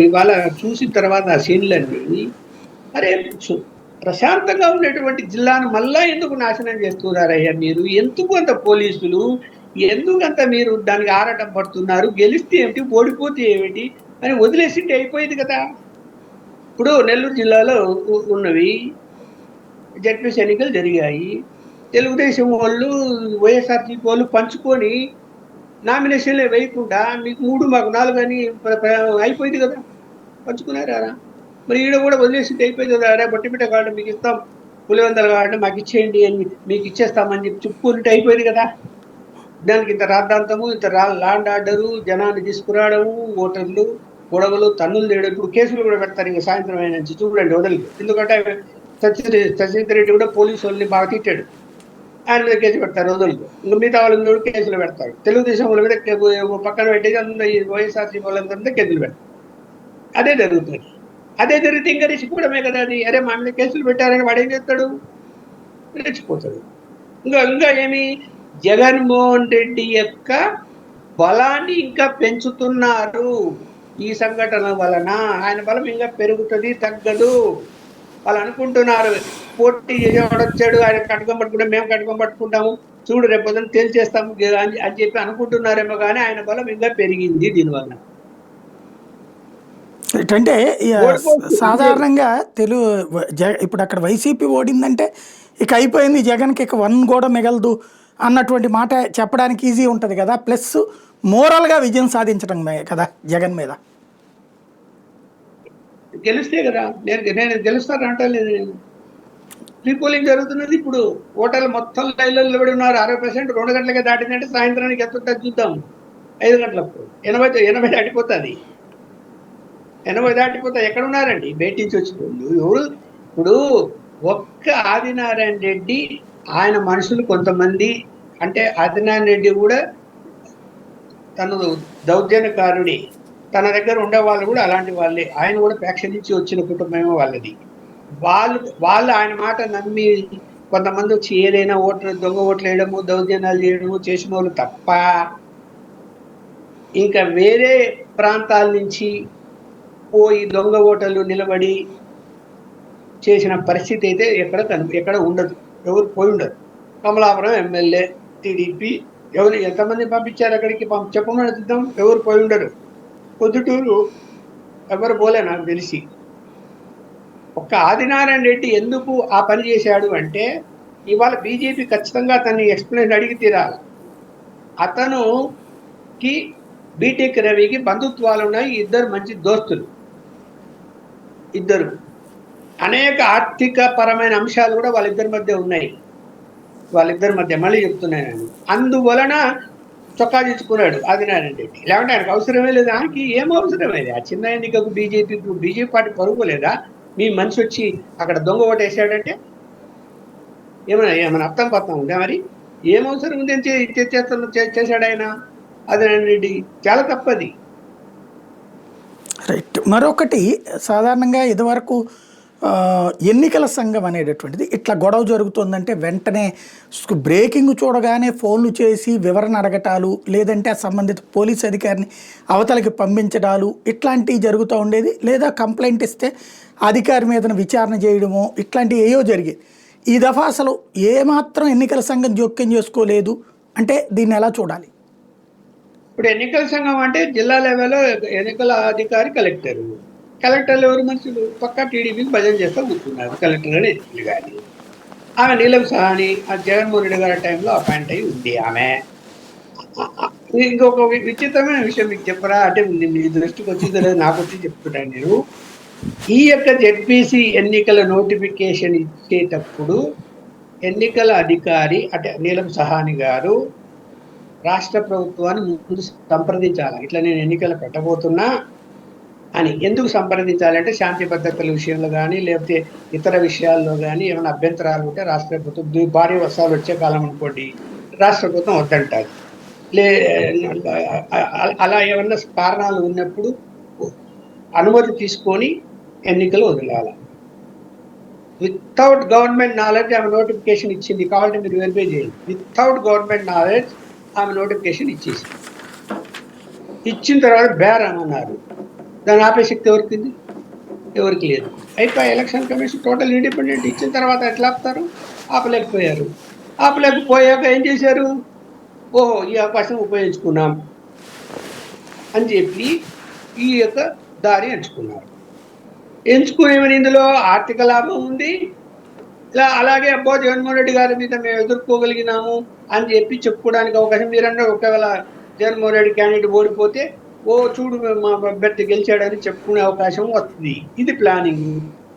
ఇవాళ చూసిన తర్వాత ఆ సీన్లన్నీ, అరే ప్రశాంతంగా ఉండేటువంటి జిల్లాను మళ్ళా ఎందుకు నాశనం చేస్తున్నారయ్యా మీరు? ఎందుకు అంత పోలీసులు, ఎందుకు అంత మీరు దానికి ఆరాటం పడుతున్నారు? గెలిస్తే ఏమిటి, ఓడిపోతే ఏమిటి అని వదిలేసింటే అయిపోయింది కదా. ఇప్పుడు నెల్లూరు జిల్లాలో ఉన్నవి జడ్పీసీ ఎన్నికలు జరిగాయి. తెలుగుదేశం వాళ్ళు, వైఎస్ఆర్సీపీ వాళ్ళు పంచుకొని నామినేషన్లే వేయకుండా మీకు 3 మాకు 4 అని అయిపోయింది కదా, పంచుకున్నారా? మరి ఈడ కూడా వదిలేసింది అయిపోయింది కదా, బట్టి బిట్ట కాదు మీకు ఇస్తాం పులివెందులు కాబట్టి మాకు ఇచ్చేయండి అని మీకు ఇచ్చేస్తామని చెప్పి చెప్పుకుంటే అయిపోయింది కదా. దానికి ఇంత రాద్ధాంతము, ఇంత లాండ్ ఆర్డరు, జనాన్ని తీసుకురావడము, ఓటర్లు గొడవలు, తన్నులు తీయడం. ఇప్పుడు కేసులు కూడా పెడతారు ఇంకా సాయంత్రం అయిన నుంచి చూడండి వదలదు. ఎందుకంటే సచిత్ రెడ్డి కూడా పోలీసు వాళ్ళని బాగా తిట్టాడు, ఆయన మీద కేసు పెడతారు వదలదు. ఇంకా మిగతా వాళ్ళ మీద కూడా కేసులు పెడతారు. తెలుగుదేశం వాళ్ళ మీద పక్కన పెట్టేసి అందరూ ఈ వైఎస్ఆర్సీపీ వాళ్ళంతా కేసులు పెడతారు. అదే జరుగుతుంది. అదే జరిగితే ఇంకా రెచ్చిపోవడమే కదా అది. అరే మా మీద కేసులు పెట్టారని వాడు ఏం చేస్తాడు? రెచ్చిపోతాడు. ఇంకా ఏమి, జగన్మోహన్ రెడ్డి యొక్క బలాన్ని ఇంకా పెంచుతున్నారు ఈ సంఘటన వలన. ఆయన బలం ఇంకా పెరుగుతుంది, తగ్గదు. వాళ్ళు అనుకుంటున్నారు పోటీ చేసేవాడొచ్చాడు, ఆయన కటకం పట్టుకుంటాం, మేము కటకం పట్టుకుంటాము, చూడు రేపొద్దున తేల్చేస్తాము అని చెప్పి అనుకుంటున్నారేమో, కానీ ఆయన బలం ఇంకా పెరిగింది దీనివల్ల. ఏంటంటే సాధారణంగా ఇప్పుడు అక్కడ వైసీపీ ఓడిందంటే ఇక అయిపోయింది, జగన్కి ఇక 1 కూడా మిగలదు అన్నటువంటి మాట చెప్పడానికి ఈజీ ఉంటుంది కదా. ప్లస్ మోరల్గా విజయం సాధించడం కదా జగన్ మీద. గెలిస్తే కదా, నేను గెలుస్తాను అంటలేదు. నేను రీపోలింగ్ జరుగుతున్నది ఇప్పుడు. ఓటర్లు మొత్తం లైన్లో నిలబడి ఉన్నారు. 60% 2 గంటలకే దాటిందంటే సాయంత్రానికి ఎంత ఉంటుంది చూద్దాం. 5 గంటలప్పుడు 80 దాటిపోతుంది. 80 దాటిపోతే ఎక్కడ ఉన్నారండి బయట నుంచి వచ్చిన ఎవరు? ఇప్పుడు ఒక్క ఆదినారాయణ రెడ్డి, ఆయన మనుషులు కొంతమంది, అంటే ఆదినారాయణ రెడ్డి కూడా తను దౌర్జన్యకారుడి, తన దగ్గర ఉండే వాళ్ళు కూడా అలాంటి వాళ్ళే. ఆయన కూడా ఫ్యాక్షన్ నుంచి వచ్చిన కుటుంబమే వాళ్ళది. వాళ్ళు ఆయన మాట నమ్మి కొంతమంది వచ్చి ఏదైనా దొంగ ఓట్లు వేయడము, దౌర్జన్యాలు చేయడము చేసిన వాళ్ళు తప్ప ఇంకా వేరే ప్రాంతాల నుంచి పోయి దొంగ ఓటర్లు నిలబడి చేసిన పరిస్థితి అయితే ఎక్కడ ఉండదు. ఎవరు పోయి ఉండరు. కమలాపురం ఎమ్మెల్యే టీడీపీ ఎవరు ఎంతమంది పంపించారు అక్కడికి చెప్పమని చూద్దాం. ఎవరు పోయి ఉండరు. పొద్దుటూరు ఎవరు పోలే నాకు తెలిసి. ఒక్క ఆదినారాయణ రెడ్డి ఎందుకు ఆ పని చేశాడు అంటే, ఇవాళ బీజేపీ ఖచ్చితంగా అతన్ని ఎక్స్ప్లెయిన్ అడిగి తీరాలి. అతనుకి బీటెక్ రవికి బంధుత్వాలు ఉన్నాయి. ఇద్దరు మంచి దోస్తులు. ఇద్దరు అనేక ఆర్థిక పరమైన అంశాలు కూడా వాళ్ళిద్దరి మధ్య ఉన్నాయి. వాళ్ళిద్దరి మధ్య మళ్ళీ చెప్తున్నాను నేను. అందువలన చొక్కా తీసుకున్నాడు ఆదినారాయణ రెడ్డి. లేకుంటే ఆయనకు అవసరమే లేదు. ఆయనకి ఏం అవసరమేది ఆ చిన్న ఎన్నికకు? BJP party పరుగులేదా? మీ మనిషి వచ్చి అక్కడ దొంగ ఓటు వేసాడంటే ఏమైనా అర్థం పర్థం ఉందా? మరి ఏం అవసరం ఉంది చేశాడు ఆయన ఆదినారాయణ రెడ్డి? చాలా తప్పది. రైట్. మరొకటి, సాధారణంగా ఇదివరకు ఎన్నికల సంఘం అనేటటువంటిది ఇట్లా గొడవ జరుగుతుందంటే వెంటనే బ్రేకింగ్ చూడగానే ఫోన్లు చేసి వివరణ అడగటాలు, లేదంటే ఆ సంబంధిత పోలీస్ అధికారిని అవతలకి పంపించడాలు ఇట్లాంటివి జరుగుతూ ఉండేది. లేదా కంప్లైంట్ ఇస్తే అధికారి మీద విచారణ చేయడము, ఇట్లాంటివి ఏయో జరిగేది. ఈ దఫా అసలు ఏమాత్రం ఎన్నికల సంఘం జోక్యం చేసుకోలేదు అంటే దీన్ని ఎలా చూడాలి? ఇప్పుడు ఎన్నికల సంఘం అంటే జిల్లా లెవెల్లో ఎన్నికల అధికారి కలెక్టర్లు ఎవరు మనుషులు? పక్కా టీడీపీకి భజన చేస్తూ కూర్చున్నారు కలెక్టర్ గారు, ఎన్నికలు కానీ. ఆమె నీలం సాహని ఆ జగన్మోహన్ రెడ్డి గారి టైంలో అపాయింట్ అయ్యి ఉంది ఆమె. ఇంకొక విచిత్రమైన విషయం మీకు చెప్పరా అంటే, మీ దృష్టికి వచ్చిందో లేదో నాకు వచ్చి చెప్తున్నాను నేను. ఈ యొక్క జెడ్పీసీ ఎన్నికల నోటిఫికేషన్ ఇచ్చేటప్పుడు ఎన్నికల అధికారి అంటే నీలం సహాని గారు రాష్ట్ర ప్రభుత్వాన్ని ముందు సంప్రదించాలి. ఇట్లా నేను ఎన్నికలు పెట్టబోతున్నా అని. ఎందుకు సంప్రదించాలంటే శాంతి భద్రతల విషయంలో కానీ లేకపోతే ఇతర విషయాల్లో కానీ ఏమైనా అభ్యంతరాలు ఉంటే రాష్ట్ర ప్రభుత్వం, భారీ వర్షాలు వచ్చే కాలం అనుకోండి, రాష్ట్ర ప్రభుత్వం వద్దంటారు. అలా ఏమన్నా కారణాలు ఉన్నప్పుడు అనుమతి తీసుకొని ఎన్నికలు వదిలాలి. వితౌట్ గవర్నమెంట్ నాలెడ్జ్ ఆమె నోటిఫికేషన్ ఇచ్చింది. కావాలంటే మీరు వెరిఫై చేయండి. వితౌట్ గవర్నమెంట్ నాలెడ్జ్ ఆమె నోటిఫికేషన్ ఇచ్చేసి, ఇచ్చిన తర్వాత బేరమన్నారు. దాన్ని ఆపే శక్తి ఎవరికి లేదు. అయిపోయి ఎలక్షన్ కమిషన్ టోటల్ ఇండిపెండెంట్ ఇచ్చిన తర్వాత ఎట్లా ఆపుతారు? ఆపలేకపోయారు. ఆపలేకపోయాక ఏం చేశారు? ఓహో, ఈ అవకాశం ఉపయోగించుకున్నాం అని చెప్పి ఈ యొక్క దారి ఎంచుకున్నారు. ఎంచుకునేమని ఇందులో ఆర్థిక లాభం ఉంది. ఇలా అలాగే అబ్బో జగన్మోహన్ రెడ్డి గారి మీద మేము ఎదుర్కోగలిగినాము అని చెప్పి చెప్పుకోవడానికి అవకాశం. మీరన్నా ఒకవేళ జగన్మోహన్ రెడ్డి క్యాండిడేట్ ఓడిపోతే ఓ చూడు మా అభ్యర్థి గెలిచాడని చెప్పుకునే అవకాశం వస్తుంది. ఇది ప్లానింగ్.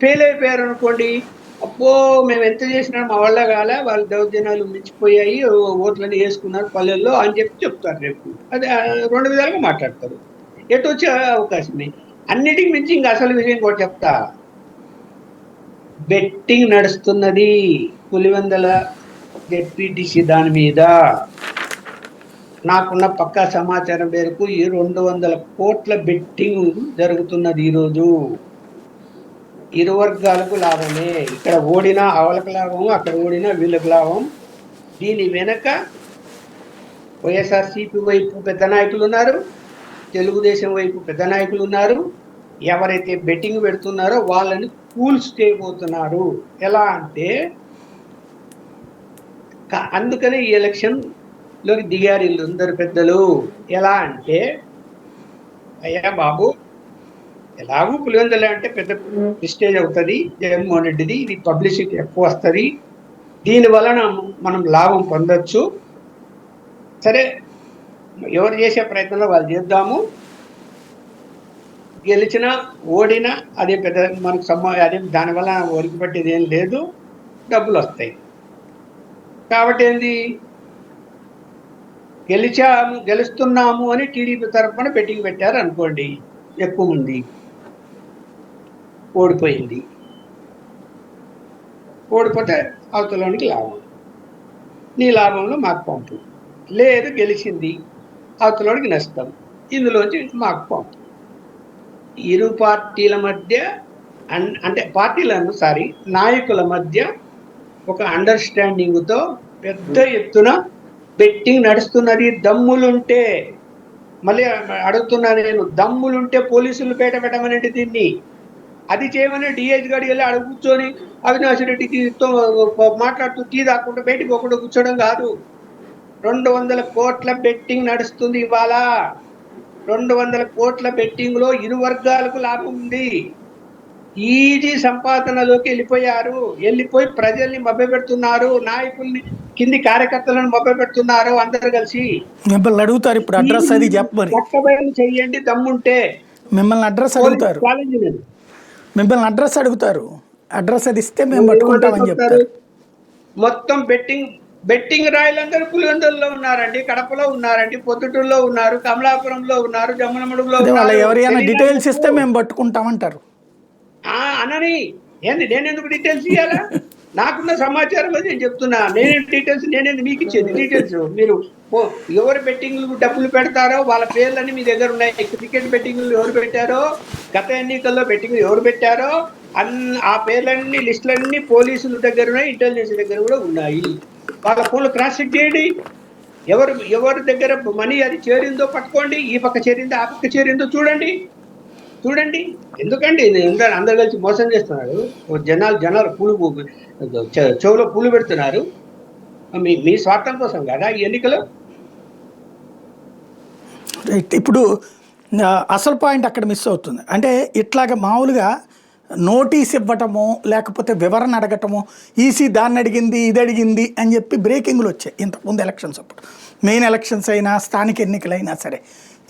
ఫెయిల్ అయిపోయారు అనుకోండి, అబ్బో మేము ఎంత చేసినా మా వల్ల కాలే, వాళ్ళ దౌర్జన్యాలు మించిపోయాయి, ఓట్లని వేసుకున్నారు పల్లెల్లో అని చెప్తారు రేపు. అది రెండు విధాలుగా మాట్లాడతారు. ఎటు వచ్చే అవకాశమే. అన్నిటికి మించి ఇంకా అసలు విషయం కూడా చెప్తా. బెట్టింగ్ నడుస్తున్నది పులివెందల జెడ్పీటీసీ దాని మీద. నాకున్న పక్కా సమాచారం మేరకు ఈ 200 కోట్ల బెట్టింగ్ జరుగుతున్నది ఈరోజు. ఇరు వర్గాలకు లాభమే. ఇక్కడ ఓడినా అవలకు లాభం, అక్కడ ఓడినా వీళ్ళకు లాభం. దీని వెనక వైఎస్ఆర్సీపీ వైపు పెద్ద నాయకులు ఉన్నారు, తెలుగుదేశం వైపు పెద్ద నాయకులు ఉన్నారు. ఎవరైతే బెట్టింగ్ పెడుతున్నారో వాళ్ళని కూల్స్ చేయబోతున్నారు. ఎలా అంటే అందుకనే ఈ ఎలక్షన్ లోకి దిగారు వీళ్ళందరు పెద్దలు. ఎలా అంటే, అయ్యా బాబు, ఎలాగూ పులివెందుల అంటే పెద్ద ప్రెస్టేజ్ అవుతుంది జగన్మోహన్ రెడ్డిది, ఇది పబ్లిసిటీ ఎక్కువ వస్తుంది, దీని వలన మనం లాభం పొందొచ్చు. సరే, ఎవరు చేసే ప్రయత్నంలో వాళ్ళు చేద్దాము. గెలిచినా ఓడినా అదే పెద్ద మనకు అదే, దానివల్ల ఒరికి పట్టేది ఏం లేదు, డబ్బులు వస్తాయి. కాబట్టి ఏంది, గెలుస్తున్నాము అని టీడీపీ తరఫున బెట్టింగ్ పెట్టారు అనుకోండి, ఎక్కువ మంది ఓడిపోయింది, ఓడిపోతే అవతలోనికి లాభం, నీ లాభంలో మాకు పంపు. లేదు గెలిచింది, అవతలోనికి నష్టం, ఇందులోంచి మాకు పంపు. ఇరు పార్టీల మధ్య అంటే నాయకుల మధ్య ఒక అండర్స్టాండింగ్తో పెద్ద ఎత్తున బెట్టింగ్ నడుస్తున్నది. దమ్ములుంటే, మళ్ళీ అడుగుతున్నా నేను, దమ్ములుంటే పోలీసులు బయట పెట్టమనండి దీన్ని. అది చేయమని డిఐజీ గారు వెళ్ళి అడుగు కూర్చొని అవినాష్ రెడ్డికి మాట్లాడుతూ టీ దాక్కుండా బయటకు పోకుండా కూర్చోడం కాదు. 200 కోట్ల బెట్టింగ్ నడుస్తుంది ఇవాళ. 200 కోట్ల బెట్టింగ్ లో ఇరు వర్గాలకు లాభం ఉంది. ఈజీ సంపాదనలోకి వెళ్ళిపోయి ప్రజల్ని మభ్యపెడుతున్నారు, నాయకుల్ని, కింది కార్యకర్తలను మభ్యపెడుతున్నారు అందరు కలిసి. మిమ్మల్ని అడుగుతారు ఇప్పుడు అడ్రస్ అది చెప్పమని. చెయ్యండి దమ్ముంటే. మిమ్మల్ని అడ్రస్ అడుగుతారు, మిమ్మల్ని అడ్రస్ అడుగుతారు, అడ్రస్ అది ఇస్తే మేము పట్టుకుంటామని చెప్తారు. మొత్తం బెట్టింగ్ రాయలందరూ పులివెందులలో ఉన్నారండి, కడపలో ఉన్నారండి, పొద్దుటూరులో ఉన్నారు, కమలాపురంలో ఉన్నారు, జమ్మలమడుగులో ఉన్నారు. ఎవరైనా డీటెయిల్స్ ఇస్తే మేము పట్టుకుంటామంటారు. అనని ఏంది, నేను ఎందుకు డీటెయిల్స్ ఇవ్వాలా? నాకున్న సమాచారం అది నేను చెప్తున్నా. నేనేది మీకు ఇచ్చేది డీటెయిల్స్? మీరు ఎవరు బెట్టింగ్లు డబ్బులు పెడతారో వాళ్ళ పేర్లన్నీ మీ దగ్గర ఉన్నాయి. క్రికెట్ బెట్టింగ్లు ఎవరు పెట్టారో, గత ఎన్నికల్లో బెట్టింగ్లు ఎవరు పెట్టారో ఆ పేర్లన్నీ, లిస్టులన్నీ పోలీసుల దగ్గర ఉన్నాయి, ఇంటెలిజెన్స్ దగ్గర కూడా ఉన్నాయి. వాళ్ళ ఫోన్లు క్రాస్ చెక్ చేయండి. ఎవరి దగ్గర మనీ అది చేరిందో పట్టుకోండి, ఈ పక్క చేరిందో ఆ పక్క చేరిందో చూడండి. ఎందుకండి అందరు కలిసి మోసం చేస్తున్నారు. జనాలు చెవులో పూలు పెడుతున్నారు. మీ స్వార్థం కోసం కదా ఈ ఎన్నికలు. ఇప్పుడు అసలు పాయింట్ అక్కడ మిస్ అవుతుంది. అంటే ఇట్లాగ మామూలుగా నోటీస్ ఇవ్వటము, లేకపోతే వివరణ అడగటము, ఈసీ దాన్ని అడిగింది ఇది అడిగింది అని చెప్పి బ్రేకింగ్లు వచ్చాయి ఇంతకుముందు ఎలక్షన్స్ అప్పుడు. మెయిన్ ఎలక్షన్స్ అయినా స్థానిక ఎన్నికలైనా సరే.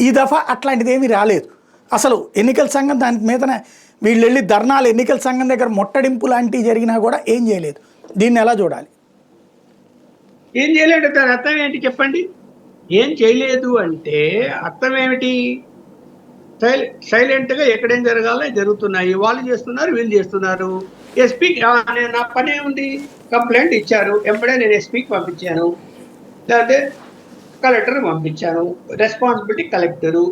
ఈ దఫా అట్లాంటిది ఏమీ రాలేదు. అసలు ఎన్నికల సంఘం దాని మీదనే వీళ్ళు వెళ్ళి ధర్నాలు, ఎన్నికల సంఘం దగ్గర ముట్టడింపు లాంటివి జరిగినా కూడా ఏం చేయలేదు. దీన్ని ఎలా చూడాలి? ఏం చేయలేదు దాని అర్థం ఏంటి చెప్పండి? ఏం చేయలేదు అంటే అర్థం ఏమిటి? సైలెంట్గా ఎక్కడేం జరగాలో జరుగుతున్నాయి, వాళ్ళు చేస్తున్నారు, వీళ్ళు చేస్తున్నారు. ఎస్పీ నా పనే ఉంది, కంప్లైంట్ ఇచ్చారు, ఎంబడే నేను ఎస్పీకి పంపించాను, లేకపోతే కలెక్టర్ పంపించాను. Responsibility collector.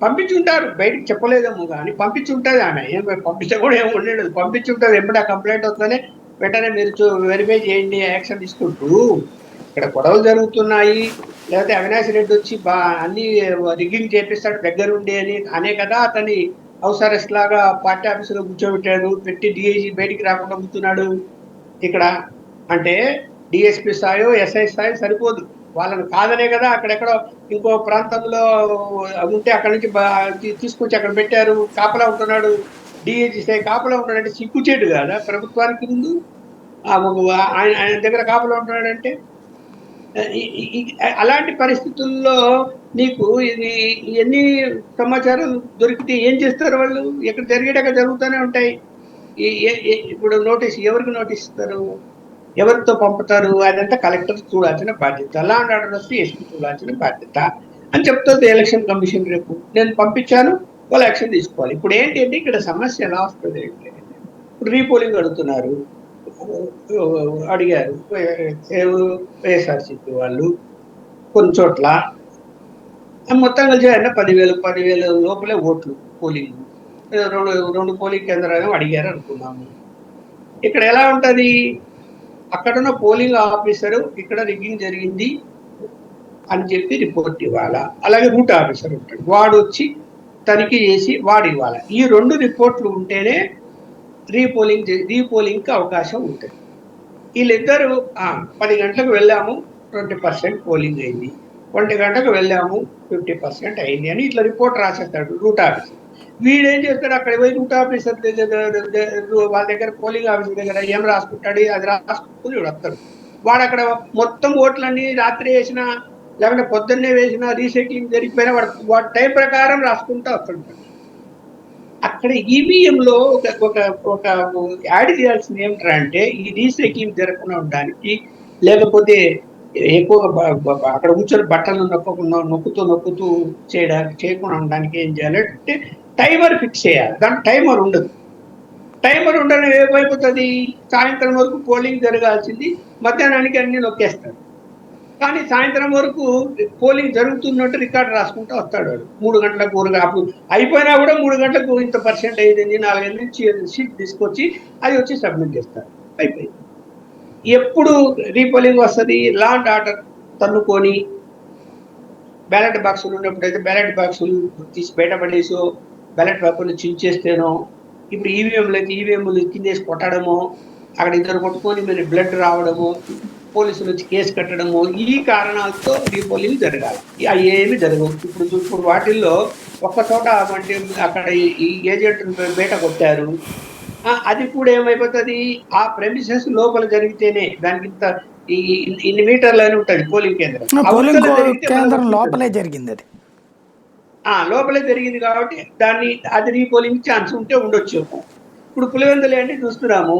పంపించుంటారు, బయటకు చెప్పలేదేమో కానీ పంపించుంటుంది ఆమె. పంపించే కూడా ఏమి ఉండేది, పంపించుంటుంది. ఎప్పుడా కంప్లైంట్ వస్తేనే వెంటనే మీరు వెరిఫై చేయండి, యాక్షన్ తీసుకుంటూ. ఇక్కడ గొడవలు జరుగుతున్నాయి, లేకపోతే అవినాష్ రెడ్డి వచ్చి అన్ని రిగ్గింగ్ చేపిస్తాడు దగ్గరుండి అనే కదా అతన్ని హౌస్ అరెస్ట్ లాగా పార్టీ ఆఫీసులో కూర్చోబెట్టాడు, పెట్టి డిఐజీ బయటికి రాకుండా కూర్చున్నాడు. ఇక్కడ అంటే డిఎస్పీ స్థాయో ఎస్ఐ స్థాయో సరిపోదు, వాళ్ళని కాదనే కదా అక్కడెక్కడో ఇంకో ప్రాంతంలో ఉంటే అక్కడ నుంచి తీసుకొచ్చి అక్కడ పెట్టారు, కాపలా ఉంటున్నాడు. డిఐజీ స్థాయి కాపలా ఉన్నాడంటే సిగ్గుచేటు కదా ప్రభుత్వానికి ముందు. ఆయన దగ్గర కాపలా ఉంటున్నాడంటే. అలాంటి పరిస్థితుల్లో నీకు ఇది ఎన్ని సమాచారం దొరికితే ఏం చేస్తారు వాళ్ళు? ఎక్కడ జరిగేటక్కడ జరుగుతూనే ఉంటాయి. ఇప్పుడు నోటీస్ ఎవరికి నోటీస్ ఇస్తారు, ఎవరితో పంపుతారు, అదంతా కలెక్టర్ చూడాల్సిన బాధ్యత, లా అండ్ ఆర్డర్ వస్తే ఎస్పీ చూడాల్సిన బాధ్యత అని చెప్తుంది ఎలక్షన్ కమిషన్. రేపు నేను పంపించాను, వాళ్ళు యాక్షన్ తీసుకోవాలి. ఇప్పుడు ఏంటి అంటే ఇక్కడ సమస్య ఎలా వస్తుంది అంటే, ఇప్పుడు రీపోలింగ్ అడుగుతున్నారు, అడిగారు వైఎస్ఆర్సీపీ వాళ్ళు కొన్ని చోట్ల, మొత్తం కలిసి అయినా 10,000 లోపలే ఓట్లు పోలింగ్. రెండు పోలింగ్ కేంద్రాలు అడిగారు అనుకున్నాము. ఇక్కడ ఎలా ఉంటది, అక్కడున్న పోలింగ్ ఆఫీసరు ఇక్కడ రిగ్గింగ్ జరిగింది అని చెప్పి రిపోర్ట్ ఇవ్వాలా, అలాగే రూట్ ఆఫీసర్ ఉంటాడు, వాడు వచ్చి తనిఖీ చేసి వాడు ఇవ్వాలి. ఈ 2 రిపోర్ట్లు ఉంటేనే రీపోలింగ్కి అవకాశం ఉంటుంది. వీళ్ళిద్దరు 10 గంటలకు వెళ్ళాము 20% పోలింగ్ అయింది, 1 గంటకు వెళ్ళాము 50% అయింది అని ఇట్లా రిపోర్ట్ రాసేస్తాడు రూట్ ఆఫీసర్. వీడేం చేస్తాడు, అక్కడ పోయి రూట్ ఆఫీసర్ వాళ్ళ దగ్గర పోలింగ్ ఆఫీసర్ దగ్గర ఏం రాసుకుంటాడు, అది రాసుకుని వస్తాడు. వాడు అక్కడ మొత్తం ఓట్లన్నీ రాత్రి వేసిన లేకుంటే పొద్దున్నే వేసిన రీసైక్లింగ్ జరిగిపోయినా వాడు టైం ప్రకారం రాసుకుంటూ వస్తుంటాడు. అక్కడ ఈవీఎంలో ఒక యాడ్ చేయాల్సింది ఏమిటంటే, ఈ రీసైక్లింగ్ జరగకుండా ఉండడానికి, లేకపోతే ఎక్కువగా అక్కడ కూర్చొని బట్టలు నొక్కుతూ చేయకుండా ఉండడానికి ఏం చేయాలంటే టైమర్ ఫిక్స్ చేయాలి. దానికి టైమర్ ఉండదు. టైమర్ ఉండడం ఏమైపోతుంది, సాయంత్రం వరకు పోలింగ్ జరగాల్సింది మధ్యాహ్నానికి అన్ని నొక్కేస్తాడు. కానీ సాయంత్రం వరకు పోలింగ్ జరుగుతున్నట్టు రికార్డు రాసుకుంటూ వస్తాడు వాడు. 3 గంటలకు అప్పుడు అయిపోయినా కూడా 3 గంటలకు ఇంత % అయింది, 4 నుంచి షీట్ తీసుకొచ్చి అది వచ్చి సబ్మిట్ చేస్తారు, అయిపోయింది. ఎప్పుడు రీపోలింగ్ వస్తుంది, లా అండ్ ఆర్డర్ తన్నుకొని బ్యాలెట్ బాక్సులు ఉన్నప్పుడైతే బ్యాలెట్ బాక్సులు తీసి బయటపడేసో, బ్యాలెట్ పేపర్లు చించేస్తేనో, ఇప్పుడు ఈవీఎంలు అయితే ఈవీఎంలు కిందేసి కొట్టడమో, అక్కడ ఇద్దరు కొట్టుకొని మీరు బ్లడ్ రావడము, పోలీసులు వచ్చి కేసు కట్టడము, ఈ కారణాలతో రీపోలింగ్ జరగాలి. అవి ఏమి జరగవు. ఇప్పుడు వాటిల్లో ఒక్క చోట అంటే అక్కడ ఈ ఏజెంట్ బయట కొట్టారు, అది కూడా ఏమైపోతుంది, ఆ ప్రెమిసెస్ లోపల జరిగితేనే దానికి ఇంత ఇన్ని మీటర్లు అని ఉంటుంది పోలింగ్ కేంద్రం లోపలే జరిగింది, అది లోపలే జరిగింది కాబట్టి అది రీపోలింగ్ ఛాన్స్ ఉంటే ఉండొచ్చు. ఇప్పుడు పులివెందులు ఏంటి చూస్తున్నాము,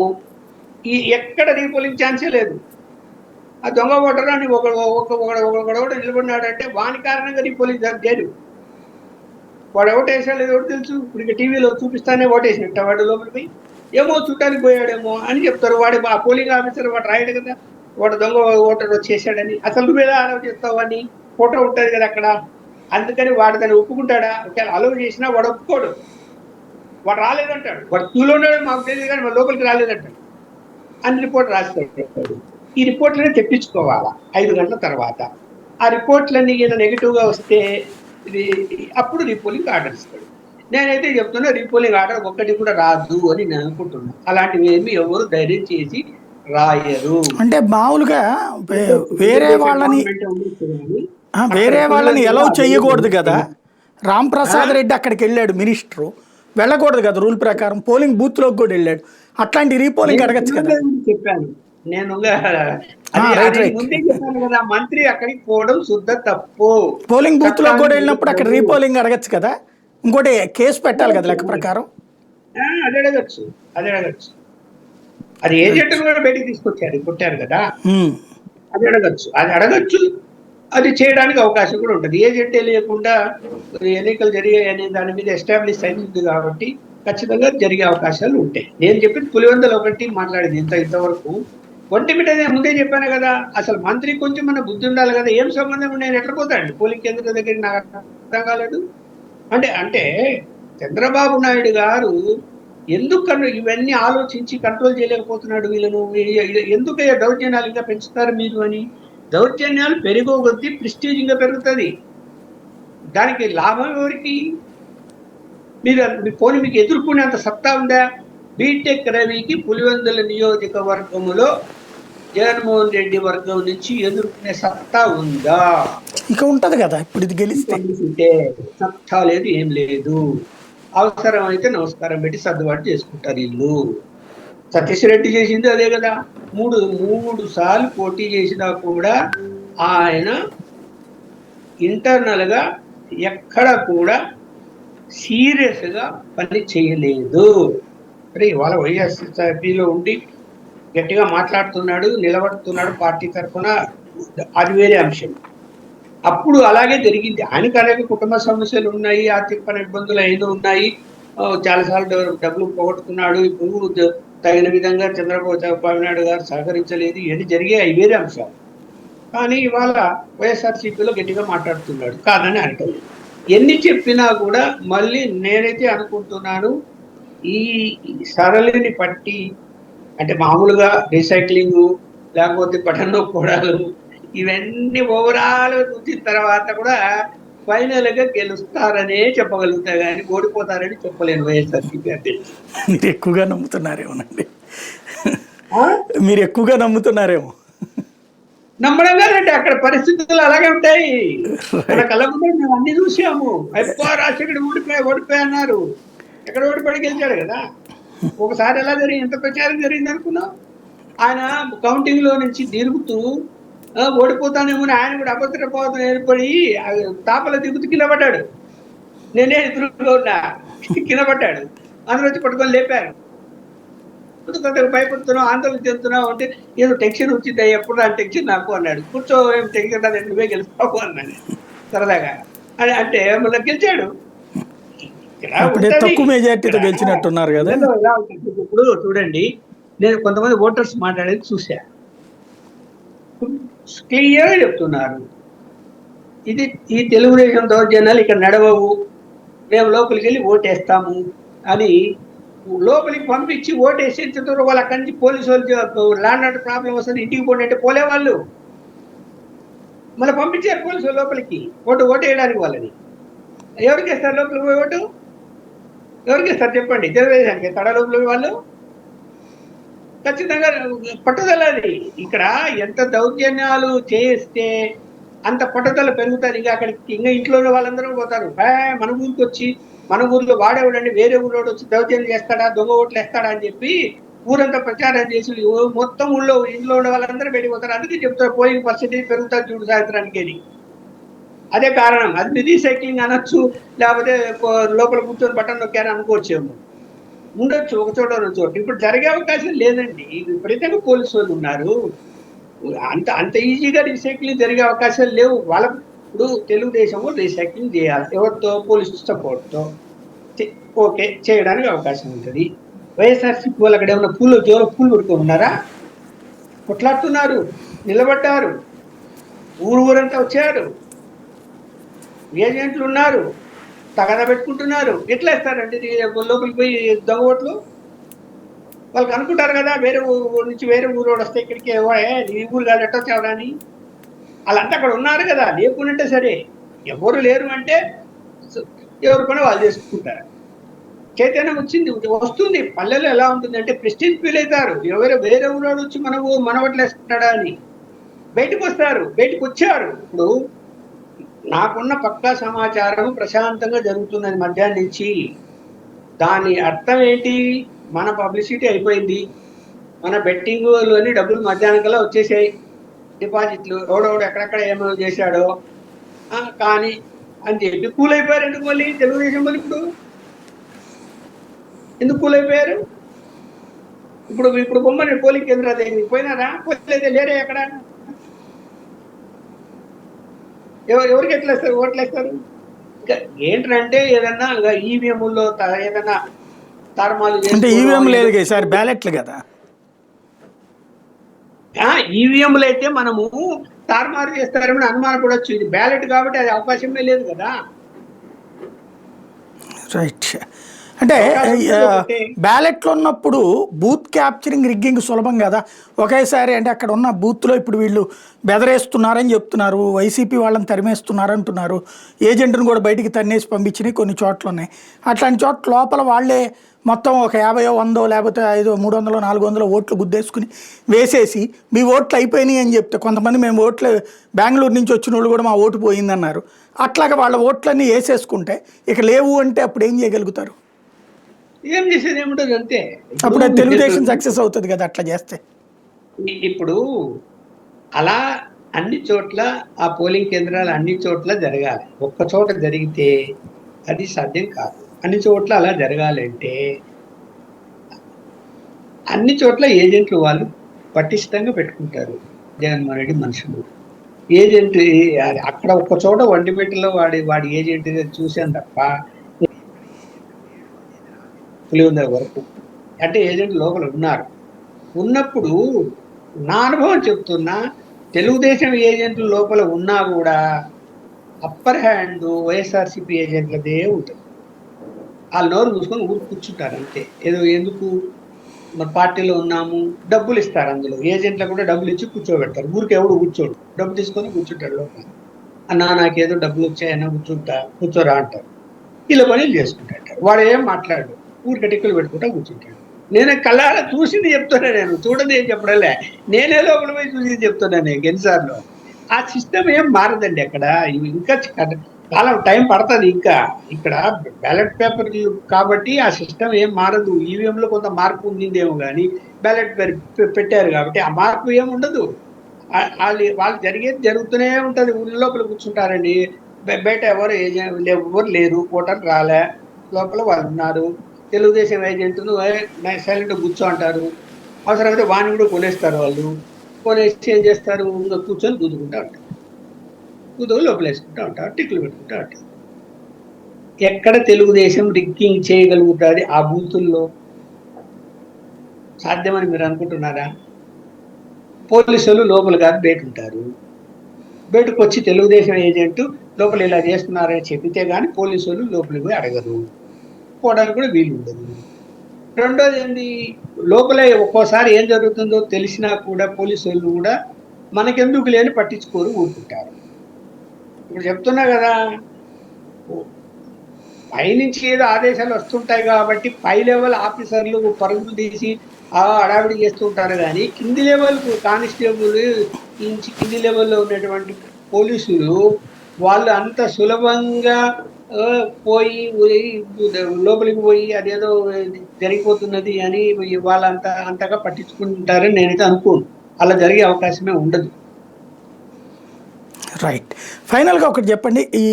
ఎక్కడ రీపోలింగ్ ఛాన్సే లేదు. ఆ దొంగ ఓటర్ అని ఒకడు నిలబడినాడంటే వాని కారణంగా రీపోలింగ్ చేయరు. వాడు ఓటేసాడు లేదో తెలుసు, ఇప్పుడు టీవీలో చూపిస్తానే ఓటేసినట్ట వాడు లోపలికి ఏమో చూడటానికి పోయాడేమో అని చెప్తారు. వాడు ఆ పోలింగ్ ఆఫీసర్ వాడు రాయడు కదా, వాడు దొంగ ఓటర్ వచ్చేసాడని. అసలు నువ్వు ఎలా అలవ్ చేస్తావు అని ఫోటో ఉంటుంది కదా అక్కడ. అందుకని వాడు దాన్ని ఒప్పుకుంటాడా, ఒకవేళ అలవ్ చేసినా వాడు ఒప్పుకోడు, వాడు రాలేదంటాడు. వాడు క్యూలో ఉన్నాడు మాకు తెలియదు కానీ వాడు లోపలికి రాలేదంటాడు అని రిపోర్ట్ రాస్తాడు. ఈ రిపోర్ట్లనే తెప్పించుకోవాలా 5 గంటల తర్వాత. ఆ రిపోర్ట్లన్నీ నెగిటివ్గా వస్తే అప్పుడు రీపోలింగ్ ఆర్డర్ ఇస్తాడు. నేనైతే చెప్తున్నా రీపోలింగ్ ఆర్డర్ ఒక్కటి కూడా రాదు అని నేను అనుకుంటున్నా. అలాంటివి ఏమి ఎవరు ధైర్యం చేసి రాయరు. అంటే మామూలుగా వేరే వాళ్ళని ఎలా చేయకూడదు కదా. రామ్ ప్రసాద్ రెడ్డి అక్కడికి వెళ్ళాడు, మినిస్టరు వెళ్ళకూడదు కదా రూల్ ప్రకారం, పోలింగ్ బూత్ లోకి కూడా వెళ్ళాడు. అట్లాంటి రీపోలింగ్ అడగచ్చు కదా. చెప్పాను నేను ముందే చెప్పాను కదా, మంత్రి అక్కడికి పోవడం శుద్ధ తప్పు. పోలింగ్ బూత్ లో కూడా వెళ్ళినప్పుడు అక్కడ రీపోలింగ్ అడగచ్చు కదా. ఇంకోటి కేసు పెట్టాలి కదా లెక్క ప్రకారం. అది అడగచ్చు. అది ఏజెంట్ కూడా బయటికి తీసుకొచ్చారు, కొట్టారు కదా, అది అడగచ్చు. అది చేయడానికి అవకాశం కూడా ఉంటుంది. ఏజెంటే లేకుండా ఎన్నికలు జరిగాయి అనే దాని మీద ఎస్టాబ్లిష్ అయింది కాబట్టి ఖచ్చితంగా జరిగే అవకాశాలు ఉంటాయి. నేను చెప్పిన పులివెందులు ఒకటి మాట్లాడింది ఇంతవరకు. ఒంటిమిట ముందే చెప్పాను కదా, అసలు మంత్రి కొంచెం మన బుద్ధి ఉండాలి కదా. ఏం సంబంధం నేను ఎట్లా పోతాడు పోలింగ్ కేంద్రం దగ్గర, నాకు అర్థం కాలేదు. అంటే చంద్రబాబు నాయుడు గారు ఎందుకు ఇవన్నీ ఆలోచించి కంట్రోల్ చేయలేకపోతున్నాడు వీళ్ళను. ఎందుకు దౌర్జన్యాలు ఇంకా పెంచుతారు మీరు అని. దౌర్జన్యాలు పెరిగో కొద్దీ ప్రెస్టీజ్ ఇంకా పెరుగుతుంది. దానికి లాభం ఎవరికి? పోనీ మీకు ఎదుర్కొనేంత సత్తా ఉందా? బీటెక్ రవికి పులివెందుల నియోజకవర్గంలో జగన్మోహన్ రెడ్డి వర్గం నుంచి ఎదుర్కొనే సత్తా ఉందా? ఇక ఉంటది కదా. ఇప్పుడు ఇది గెలిస్తే సత్తా లేదు, ఏం లేదు. అవసరం అయితే నమస్కారం పెట్టి సర్దుబాటు చేసుకుంటారు వీళ్ళు. సతీష్ రెడ్డి చేసింది అదే కదా. మూడు సార్లు పోటీ చేసినా కూడా ఆయన ఇంటర్నల్ గా ఎక్కడ కూడా సీరియస్ గా పని చేయలేదు. మరి ఇవాళ వైఎస్ఆర్సీపీలో ఉండి గట్టిగా మాట్లాడుతున్నాడు, నిలబడుతున్నాడు పార్టీ తరఫున, అది వేరే అంశం. అప్పుడు అలాగే జరిగింది. ఆయనకు అనేక కుటుంబ సమస్యలు ఉన్నాయి, ఆర్థికపర ఇబ్బందులు ఏదో ఉన్నాయి, చాలాసార్లు డబ్బులు పోగొట్టుకున్నాడు. ఇప్పుడు తగిన విధంగా చంద్రబాబు నాయుడు గారు సహకరించలేదు, ఇవన్నీ జరిగే అవి వేరే అంశాలు. కానీ ఇవాళ వైఎస్ఆర్సీపీలో గట్టిగా మాట్లాడుతున్నాడు, కాదని అనటం. ఎన్ని చెప్పినా కూడా మళ్ళీ నేనైతే అనుకుంటున్నాను, ఈ సరళిని పట్టి అంటే మామూలుగా రీసైక్లింగ్ లేకపోతే బటన్ నొక్కోడాలు ఇవన్నీ ఓవరాల్ చూసిన తర్వాత కూడా ఫైనల్ గా గెలుస్తారనే చెప్పగలుగుతా, కానీ ఓడిపోతారని చెప్పలేను వైఎస్ఆర్సీపీ అంటే. మీరు ఎక్కువగా నమ్ముతున్నారేమోనండి, మీరు ఎక్కువగా నమ్ముతున్నారేమో. నమ్మడం కాదండి, అక్కడ పరిస్థితులు అలాగే ఉంటాయి. మన కళ్ళ ముందే మేము అన్ని చూసాము. ఎక్కువ రాజశేఖర్ ఓడిపోయి అన్నారు, ఎక్కడ ఓడిపడి గెలిచాడు కదా. ఒకసారి ఎలా జరిగింది, ఎంత ప్రచారం జరిగింది అనుకున్నాం. ఆయన కౌంటింగ్ లో నుంచి తిరుగుతూ ఓడిపోతానేమో ఆయన కూడా అభద్రపోతం ఏర్పడి తాపల దిగుతూ కింద పడ్డాడు. నేనే ఎదురుగా ఉన్నా, కింద పడ్డాడు. అందరూ వచ్చి పట్టుకొని లేపారు. కొంతకు భయపడుతున్నావు, ఆందోళన చెందుతున్నావు అంటే ఏదో టెన్షన్ వచ్చింది, ఎప్పుడు ఆ టెన్షన్ నాకు అన్నాడు. కూర్చో, ఏం టెన్షన్ రాదు, నువ్వే గెలుస్తావు అన్నాడు సరదాగా. అంటే మళ్ళీ గెలిచాడు. తక్కువ మెజార్టీతో గెలిచినట్టున్నారు కదా. ఇప్పుడు చూడండి, నేను కొంతమంది ఓటర్స్ మాట్లాడేది చూసా, క్లియర్ చెప్తున్నారు, ఈ తెలుగుదేశం దౌర్జన్యాలు ఇక్కడ నడవవు, మేము లోపలికి వెళ్ళి ఓటేస్తాము అని లోపలికి పంపించి ఓటేసేంత వాళ్ళు అక్కడి నుంచి పోలీసు వాళ్ళు ల్యాండ్ ఆర్డర్ ప్రాబ్లం వస్తుంది ఇంటికి పోండి అంటే పోలే వాళ్ళు. మళ్ళీ పంపించారు పోలీసు లోపలికి ఓటేయడానికి వాళ్ళని. ఎవరికి వేస్తారు లోపలికి పోయి ఓటు? ఎవరికి ఇస్తారు చెప్పండి? తెలుగుదేశానికి తడ లోపలికి వాళ్ళు ఖచ్చితంగా పట్టుదల. అది ఇక్కడ ఎంత దౌర్జన్యాలు చేస్తే అంత పట్టుదల పెరుగుతారు. ఇంకా అక్కడికి ఇంకా ఇంట్లో వాళ్ళందరూ పోతారు. మన ఊరికి వచ్చి, మన ఊర్లో వాడేవాడండి వేరే ఊళ్ళో వచ్చి దౌర్జన్యం చేస్తాడా, దొంగ ఓట్లు వేస్తాడా అని చెప్పి ఊరంతా ప్రచారం చేసి మొత్తం ఇంట్లో ఉన్న వాళ్ళందరూ వెళ్ళిపోతారు. అందుకే చెప్తారు పోలింగ్ పర్సెంటేజ్ పెరుగుతారు చూడు సాయంత్రానికి అని. అదే కారణం. అది రీసైక్లింగ్ అనొచ్చు, లేకపోతే లోపల కూర్చొని బటన్ నొక్కారని అనుకోవచ్చేమో, ఉండొచ్చు ఒక చోట రెండు చోట. ఇప్పుడు జరిగే అవకాశం లేదండి. విపరీతంగా పోలీసు వాళ్ళు ఉన్నారు. అంత ఈజీగా రీసైక్లింగ్ జరిగే అవకాశాలు లేవు. వాళ్ళ ఇప్పుడు తెలుగుదేశంలో రీసైక్లింగ్ చేయాలి, ఎవరితో? పోలీసు సపోర్ట్తో ఓకే చేయడానికి అవకాశం ఉంటుంది. వైఎస్ఆర్సీపీ వాళ్ళు అక్కడ ఏమన్నా జోలో పూలు పెడుతూ ఉన్నారా? కొట్లాడుతున్నారు, నిలబడ్డారు, ఊరంతా వచ్చారు, ఏజెంట్లు ఉన్నారు, తగదా పెట్టుకుంటున్నారు. ఎట్లా ఇస్తారండి లోపలికి పోయి దొంగ ఓట్లు? వాళ్ళకి అనుకుంటారు కదా వేరే ఊరు నుంచి వేరే ఊరు వస్తే ఇక్కడికి ఈ ఊరు కాదు ఎట్టో చెవరాని. వాళ్ళంతా అక్కడ ఉన్నారు కదా, లేకుంటే సరే. ఎవరు లేరు అంటే ఎవరి పని వాళ్ళు చేసుకుంటారు. చైతన్యం వచ్చింది, వస్తుంది. పల్లెల్లో ఎలా ఉంటుంది అంటే ప్రెస్టీజ్ ఫీల్ అవుతారు. వేరే ఊరు వచ్చి మన ఓట్లు వేసుకుంటాడా అని బయటకు వస్తారు. బయటకు వచ్చారు. ఇప్పుడు నాకున్న పక్కా సమాచారం ప్రశాంతంగా జరుగుతుందని మధ్యాహ్నం నుంచి. దాని అర్థం ఏంటి? మన పబ్లిసిటీ అయిపోయింది, మన బెట్టింగ్లోని డబ్బులు మధ్యాహ్నం కల్లా వచ్చేసాయి, డిపాజిట్లు ఎవడెవడు ఎక్కడెక్కడ ఏమో చేశాడో కానీ అని చెప్పి కూల్ అయిపోయారు. ఎందుకు మళ్ళీ తెలుగుదేశం వాళ్ళు ఇప్పుడు ఎందుకు కూల్ అయిపోయారు? ఇప్పుడు బొమ్మని పోలింగ్ కేంద్రాల దగ్గరికి పోయినారా? పోలేదే, లేరే ఎక్కడ? ఎవరికి ఎట్లా వేస్తారు? ఓట్లు వేస్తారు. ఇంకా ఏంటంటే ఏదన్నా ఈవీఎంలో ఏదన్నా తారుమాలు అంటే ఈవీఎం లేదు సార్, బ్యాలెట్లు కదా. ఈవీఎంలు అయితే మనము తారుమారు చేస్తారని అనుమానపడవచ్చు. ఇది బ్యాలెట్ కాబట్టి అది అవకాశమే లేదు కదా. రైట్. అంటే బ్యాలెట్లు ఉన్నప్పుడు బూత్ క్యాప్చరింగ్ రిగ్గింగ్ సులభం కదా. ఒకేసారి అంటే అక్కడ ఉన్న బూత్లో ఇప్పుడు వీళ్ళు బెదరేస్తున్నారని చెప్తున్నారు, వైసీపీ వాళ్ళని తరిమేస్తున్నారు అంటున్నారు, ఏజెంట్ను కూడా బయటికి తన్నేసి పంపించినాయి కొన్ని చోట్ల ఉన్నాయి. అట్లాంటి చోట్ల లోపల వాళ్ళే మొత్తం ఒక 50, 100 లేకపోతే 500, 300, 400 ఓట్లు గుద్దేసుకుని వేసేసి మీ ఓట్లు అయిపోయినాయి అని చెప్తే, కొంతమంది మేము ఓట్లు బెంగళూరు నుంచి వచ్చిన వాళ్ళు కూడా మా ఓటు పోయిందన్నారు. అట్లాగా వాళ్ళ ఓట్లన్నీ వేసేసుకుంటే ఇక లేవు అంటే అప్పుడు ఏం చేయగలుగుతారు? ఏం చేసేది ఏముంటుంది అంతే. అప్పుడు తెలుగుదేశం సక్సెస్ అవుతుంది కదా అట్లా చేస్తే. ఇప్పుడు అలా అన్ని చోట్ల ఆ పోలింగ్ కేంద్రాలు అన్ని చోట్ల జరగాలి. ఒక్క చోట జరిగితే అది సాధ్యం కాదు. అన్ని చోట్ల అలా జరగాలంటే అన్ని చోట్ల ఏజెంట్లు వాళ్ళు పటిష్టంగా పెట్టుకుంటారు జగన్మోహన్ రెడ్డి మనుషులు. ఏజెంట్ అక్కడ ఒక్క చోట ఒంటిమిట్టలో వాడి ఏజెంట్ చూశాను తప్ప పులివెందుల వరకు. అంటే ఏజెంట్ లోపల ఉన్నారు. ఉన్నప్పుడు నా అనుభవం చెప్తున్నా, తెలుగుదేశం ఏజెంట్లు లోపల ఉన్నా కూడా అప్పర్ హ్యాండ్ వైఎస్ఆర్సీపీ ఏజెంట్లదే ఉంటుంది. వాళ్ళు నోరు మూసుకొని ఊరు కూర్చుంటారు అంతే. ఏదో ఎందుకు మన పార్టీలో ఉన్నాము, డబ్బులు ఇస్తారు. అందులో ఏజెంట్లకు కూడా డబ్బులు ఇచ్చి కూర్చోబెడతారు. ఊరికి ఎవడు కూర్చోడు, డబ్బు తీసుకొని కూర్చుంటాడు లోపల. అన్నా నాకేదో డబ్బులు వచ్చాయన్నా కూర్చోరా అంటారు. ఇలా పనులు చేసుకుంటాడు. వాడు ఏం మాట్లాడు, ఊరికి టిక్కులు పెట్టుకుంటా కూర్చుంటాడు. నేను కళ్ళారా చూసింది చెప్తున్నా, నేను చూడదు ఏం చెప్పడలే, నేనే లోపల పోయి చూసింది చెప్తున్నా నేను ఎన్నిసార్లు. ఆ సిస్టమ్ ఏం మారదండి అక్కడ. ఇంకా కాలం టైం పడుతుంది. ఇంకా ఇక్కడ బ్యాలెట్ పేపర్ కాబట్టి ఆ సిస్టమ్ ఏం మారదు. ఈవీఎంలో కొంత మార్పు ఉండిందేమో కానీ బ్యాలెట్ పెట్టారు కాబట్టి ఆ మార్పు ఏమి ఉండదు. వాళ్ళు జరిగేది జరుగుతూనే ఉంటది. ఊళ్ళో లోపల కూర్చుంటారండి. బయట ఎవరు లేరు, ఓటర్ రాలే, లోపల వాళ్ళు ఉన్నారు. తెలుగుదేశం ఏజెంట్ను సైలెంట్ కూర్చో అంటారు. అవసరమైతే వాణి కూడా కొనేస్తారు. వాళ్ళు కొనేసి ఏం చేస్తారు, ఇంకా కూర్చొని గుద్దుకుంటా ఉంటారు. లోపల వేసుకుంటా ఉంటారు, టిక్కులు పెట్టుకుంటా ఉంటారు. ఎక్కడ తెలుగుదేశం రిగ్గింగ్ చేయగలుగుతుంది ఆ బూతుల్లో? సాధ్యమని మీరు అనుకుంటున్నారా? పోలీసులు లోపల కాదు బయట ఉంటారు. బయటకు వచ్చి తెలుగుదేశం ఏజెంట్ లోపల ఇలా చేస్తున్నారని చెప్పితే కానీ పోలీసులు లోపలికి పోయి అడగరు, పోవడానికి కూడా వీలు ఉండదు. రెండోది ఏంది, లోపలే ఒక్కోసారి ఏం జరుగుతుందో తెలిసినా కూడా పోలీసులు కూడా మనకెందుకు లేని పట్టించుకోరు, ఊరుకుంటారు. ఇప్పుడు చెప్తున్నా కదా, పైనుంచి ఏదో ఆదేశాలు వస్తుంటాయి కాబట్టి పై లెవెల్ ఆఫీసర్లు పరుగులు తీసి హడావిడి చేస్తూ ఉంటారు. కానీ కింది లెవెల్ కానిస్టేబుల్ నుంచి కింది లెవెల్లో ఉన్నటువంటి పోలీసులు వాళ్ళు అంత సులభంగా పోయి లోపలికి పోయి అదేదో జరిగిపోతున్నది అని అంతగా పట్టించుకుంటారని నేనైతే అనుకోను. అలా జరిగే అవకాశమే ఉండదు. రైట్. ఫైనల్గా ఒకటి చెప్పండి, ఈ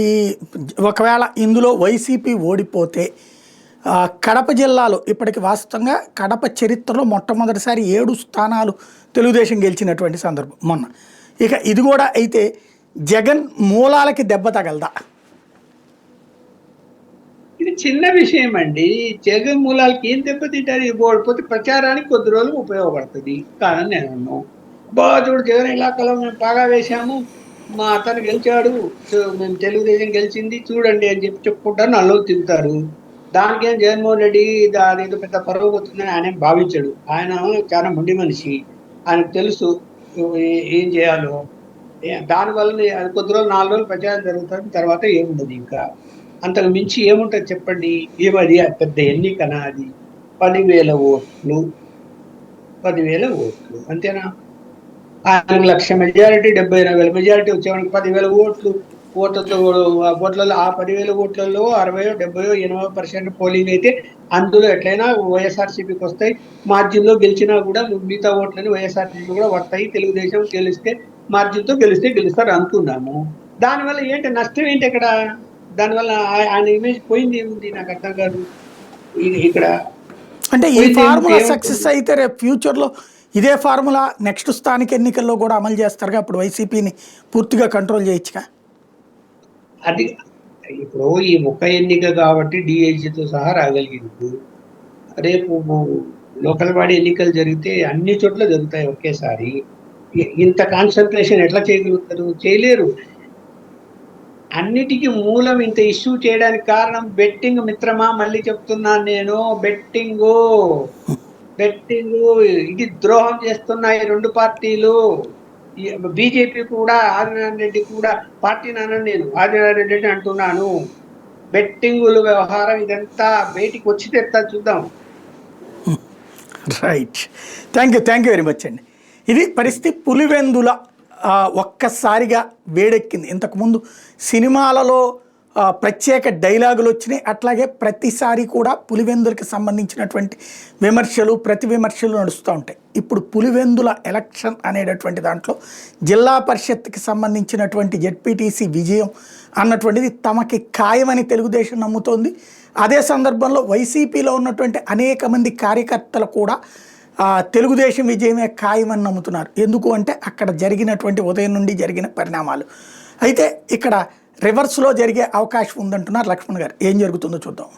ఒకవేళ ఇందులో వైసీపీ ఓడిపోతే కడప జిల్లాలో ఇప్పటికి వాస్తవంగా కడప చరిత్రలో మొట్టమొదటిసారి 7 స్థానాలు తెలుగుదేశం గెలిచినటువంటి సందర్భం మొన్న. ఇక ఇది కూడా అయితే జగన్ మూలాలకి దెబ్బ తగలదా? ఇది చిన్న విషయం అండి. జగన్ మూలాలకి ఏం దెబ్బతింటారు? ఓడిపోతే ప్రచారానికి కొద్ది రోజులు ఉపయోగపడుతుంది కాదని నేను అన్నాను. చూడు జగన్ ఇలాకాలో మేము బాగా వేశాము, మా అతను గెలిచాడు, మేము తెలుగుదేశం గెలిచింది చూడండి అని చెప్పుకుంటారు, నల్లు తిరుగుతారు. దానికేం జగన్మోహన్ రెడ్డి అదేదో పెద్ద పరువు పోతుందని ఆయన భావించాడు. ఆయన చాలా మొండి మనిషి, ఆయనకు తెలుసు ఏం చేయాలో. దానివల్ల కొద్ది రోజులు 4 రోజులు ప్రచారం జరుగుతుంది, తర్వాత ఏముండదు. ఇంకా అంతకు మించి ఏముంటుంది చెప్పండి? ఏమది పెద్ద ఎన్నికనా? అది 10,000 ఓట్లు, 10,000 ఓట్లు అంతేనా? 1,00,000 మెజారిటీ, 70,000 మెజారిటీ వచ్చేవాడికి 10,000 ఓట్లలో ఆ 10,000 ఓట్లలో 60, 70, 80% పోలింగ్ అయితే అందులో ఎట్లయినా వైఎస్ఆర్సీపీకి వస్తాయి. మార్జిన్లో గెలిచినా కూడా మిగతా ఓట్లని వైఎస్ఆర్సీపీ కూడా వస్తాయి. తెలుగుదేశం గెలిస్తే మార్జిన్తో గెలుస్తారు అనుకున్నాము. దానివల్ల ఏంటి నష్టం ఏంటి ఇక్కడ? దానివల్ల ఆయన ఇమేజ్ పోయింది ఏముంది? నాకు అర్థం కాదు ఇక్కడ. అంటే ఈ ఫార్ములా సక్సెస్ అయితే రేపు ఫ్యూచర్లో ఇదే ఫార్ములా నెక్స్ట్ స్థానిక ఎన్నికల్లో కూడా అమలు చేస్తారుగా, అప్పుడు వైసీపీని పూర్తిగా కంట్రోల్ చేయొచ్చుగా. అది ఇప్పుడు ఈ ఒక్క ఎన్నిక కాబట్టి డిఐజీతో సహా రాగలిగింది. రేపు లోకల్ బాడీ ఎన్నికలు జరిగితే అన్ని చోట్ల జరుగుతాయి ఒకేసారి. ఇంత కాన్సన్ట్రేషన్ ఎట్లా చేయగలుగుతారు? చేయలేరు. అన్నిటికీ మూలం ఇంత ఇష్యూ చేయడానికి కారణం బెట్టింగ్ మిత్రమా. మళ్ళీ చెప్తున్నాను నేను, బెట్టింగ్ ఇది ద్రోహం చేస్తున్నాయి 2 పార్టీలు. బీజేపీ కూడా, ఆదినారాయణ రెడ్డి కూడా, పార్టీ నేను ఆదినారాయణ రెడ్డి అంటున్నాను. బెట్టింగుల వ్యవహారం ఇదంతా బయటికి వచ్చి తెస్తా చూద్దాం. Right. Thank you very much అండి. ఇది పరిస్థితి. పులివెందుల ఒక్కసారిగా వేడెక్కింది. ఇంతకుముందు సినిమాలలో ప్రత్యేక డైలాగులు వచ్చినాయి, అట్లాగే ప్రతిసారి కూడా పులివెందులకి సంబంధించినటువంటి విమర్శలు ప్రతి విమర్శలు నడుస్తూ ఉంటాయి. ఇప్పుడు పులివెందుల ఎలక్షన్ అనేటటువంటి దాంట్లో జిల్లా పరిషత్కి సంబంధించినటువంటి జెడ్పీటీసీ విజయం అన్నటువంటిది తమకి ఖాయమని తెలుగుదేశం నమ్ముతోంది. అదే సందర్భంలో వైసీపీలో ఉన్నటువంటి అనేక మంది కార్యకర్తలు కూడా తెలుగుదేశం విజయమే ఖాయమని నమ్ముతున్నారు. ఎందుకు అంటే అక్కడ జరిగినటువంటి ఉదయం నుండి జరిగిన పరిణామాలు. అయితే ఇక్కడ రివర్స్లో జరిగే అవకాశం ఉందంటున్నారు లక్ష్మణ్ గారు. ఏం జరుగుతుందో చూద్దాం.